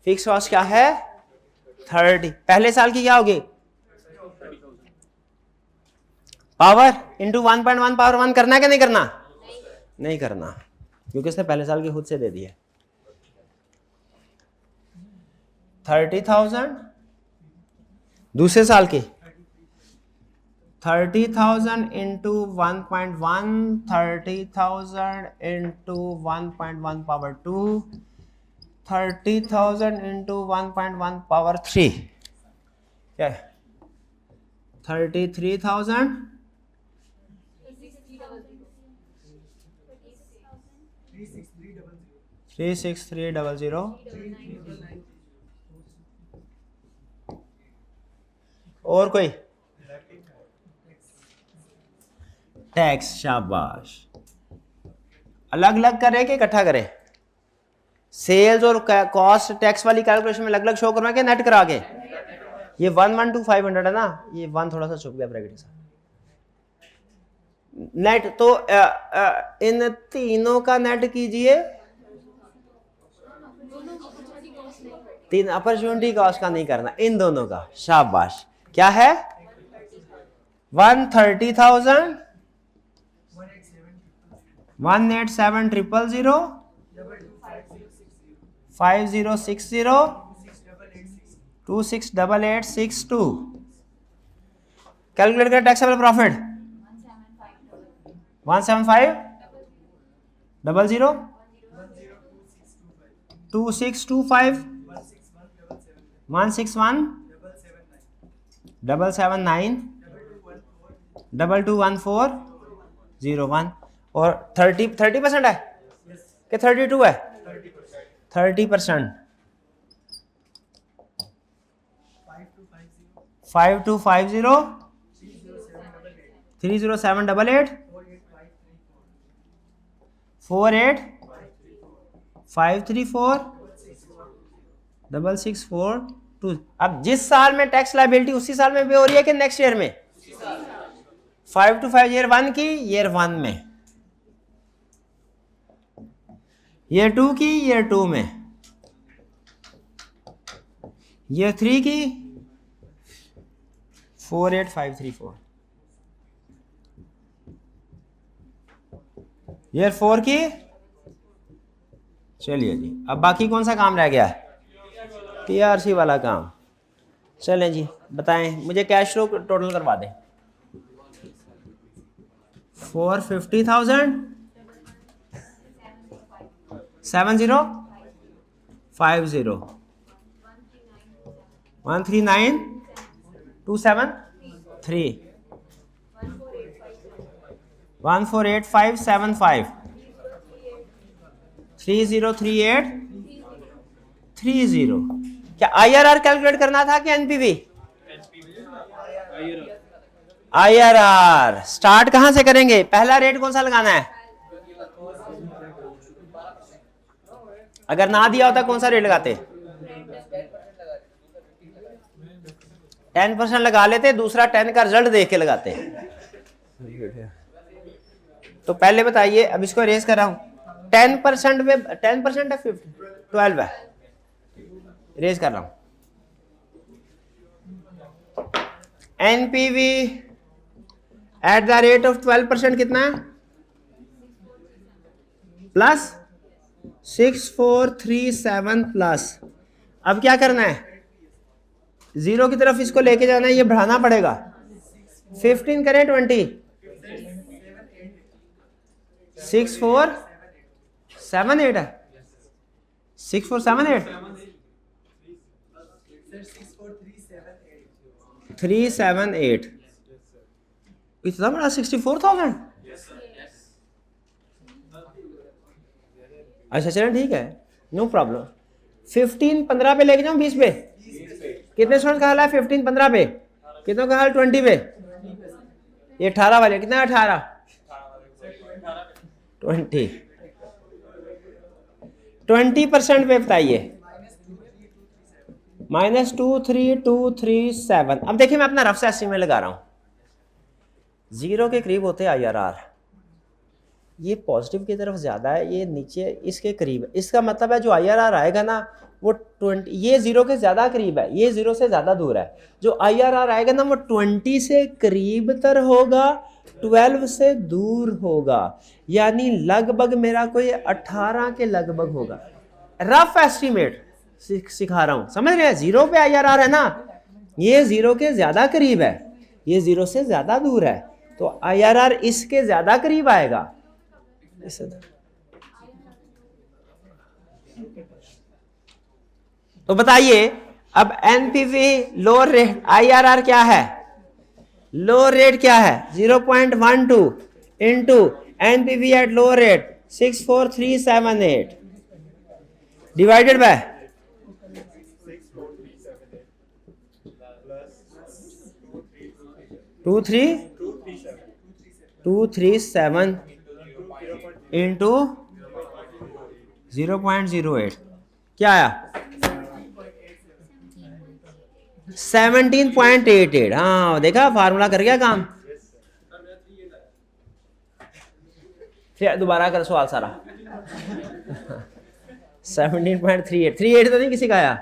A: फिक्स कॉस्ट क्या है 30, पहले साल की क्या होगी, पावर इंटू 1.1 पावर 1 करना है कि नहीं करना? नहीं करना, क्योंकि इसने पहले साल की खुद से दे दिया। 30,000 दूसरे साल की, 30,000 into 1.1, 30,000 into 1.1 power 2, 30,000 into 1.1 power 3, क्या है 33,000, 36300। और कोई टैक्स, शाबाश। अलग अलग करें कि इकट्ठा करें? सेल्स और कॉस्ट टैक्स वाली कैलकुलेशन में अलग अलग शो करवा के नेट करा के। ये 112,500 है ना, ये 1 थोड़ा सा छुप गया ब्रैकेट के साथ। नेट तो इन तीनों का नेट कीजिए, तीन अपॉर्चुनिटी कॉस्ट का नहीं करना, इन दोनों का। शाबाश। क्या है 130,000, 187,000, 5060, 268862। कैलकुलेट कर टैक्सेबल प्रॉफिट 175,000, 2625, 161 2214 और 30% है कि 32 है? 30%। 5250 30788 48534 6642। अब जिस साल में टैक्स लायबिलिटी उसी साल में भी हो रही है कि नेक्स्ट ईयर में? 525 ईयर 1 की, ईयर 1 में, ईयर 2 की, ईयर 2 में, ईयर 3 की 48534, ईयर 4 की। चलिए जी, अब बाकी कौन सा काम रह गया है? टीआरसी वाला काम। चलें जी, बताएं, मुझे कैश फ्लो टोटल करवा दें। 450,000 7050 139,273 148575 303830। क्या आईआरआर कैलकुलेट करना था कि एनपीवी? आईआरआर। स्टार्ट कहां से करेंगे? पहला रेट कौन सा लगाना है? अगर ना दिया होता कौन सा रेट लगाते? 10% लगा लेते, दूसरा 10 का रिजल्ट देख के लगाते। तो पहले बताइए, अब इसको रेस कर रहा हूं। 10% में 10% है 12 है, रेज कर रहा हूं। NPV eight the rate of 12% कितना है? Plus 6437 plus. अब क्या करना है? जीरो की तरफ इसको लेके जाना है, ये बढ़ाना पड़ेगा। 15 करें 20, 6478 है, 6478 378 इतना बड़ा 64,000। अच्छा चलें ठीक है, नो प्रॉब्लम। 15 15 पे लेके जाऊं 20 पे? कितने स्टूडेंट का हाल है 15 15 पे? कितनों का हाल 20 पे? ये 18 वाले कितना? 18 20% पे बताइए। -23237। अब देखिए मैं अपना रफ सा एस्टीमेट लगा रहा हूं। जीरो के करीब होते हैं आईआरआर, ये पॉजिटिव की तरफ ज्यादा है, ये नीचे इसके करीब है। इसका मतलब है जो आईआरआर आएगा ना वो 20, ये जीरो के ज्यादा करीब है, ये जीरो से ज्यादा दूर है। जो आईआरआर आएगा ना वो 20 से करीब तर होगा, 12 से दूर होगा, यानी लगभग मेरा कोई 18 के लगभग होगा। रफ एस्टीमेट सिखा रहा हूं, समझ रहे हैं? जीरो पे आईआरआर है ना, ये जीरो के ज्यादा करीब है, ये जीरो से ज्यादा दूर है, तो आईआरआर इसके ज्यादा करीब आएगा। तो बताइए अब एनपीवी लोअर रेट, आईआरआर क्या है? लोअर रेट क्या है? 0.12 into NPV at lower rate 64378 divided by 237 into 0.08 क्या आया? 17.88। हाँ देखा, फार्मूला कर गया काम। फिर दोबारा कर सवाल सारा। 17.38 तो नहीं किसी का आया,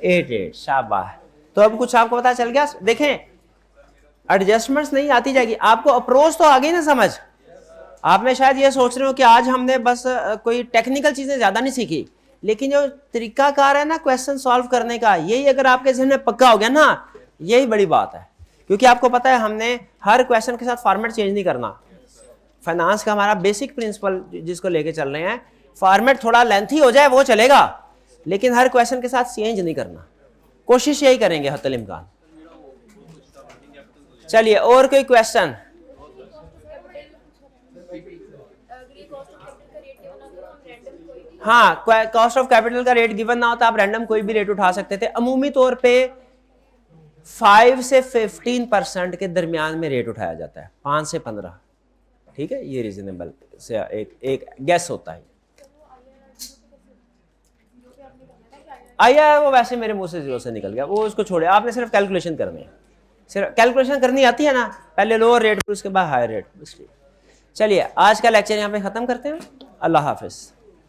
A: 88। शाबाश। तो अब कुछ आपको पता चल गया। देखें एडजस्टमेंट्स नहीं आती जाएगी, आपको अप्रोच तो आ गई ना समझ। आप में शायद ये सोच रहे हो कि आज हमने बस कोई टेक्निकल चीजें ज्यादा नहीं सीखी, लेकिन जो तरीकाकार है ना क्वेश्चन सॉल्व करने का, यही अगर आपके जहन में पक्का हो गया ना, यही बड़ी बात है। क्योंकि आपको पता है हमने हर क्वेश्चन के साथ फॉर्मेट चेंज नहीं करना। फाइनेंस का हमारा बेसिक प्रिंसिपल जिसको लेके चल रहे हैं, फॉर्मेट थोड़ा लेंथी हो जाए वो चलेगा, लेकिन हर क्वेश्चन के साथ चेंज नहीं करना। कोशिश यही करेंगे हत्तल इम्कान। चलिए और कोई क्वेश्चन? हाँ, कॉस्ट ऑफ कैपिटल का रेट गिवन ना होता आप रैंडम कोई भी रेट उठा सकते थे। अमूमी तौर पे 5 से 15% के दरमियान में रेट उठाया जाता है, 5 से 15, ठीक है, ये रीजनेबल से एक गैस होता है। आया वो वैसे मेरे मुंह से 0 से निकल गया, वो उसको छोड़े, आपने सिर्फ कैलकुलेशन करनी है, सिर्फ कैलकुलेशन करनी आती है ना, पहले लोअर रेट फिर उसके बाद हायर रेट। चलिए आज का लेक्चर यहाँ पे ख़त्म करते हैं, अल्लाह हाफिज़।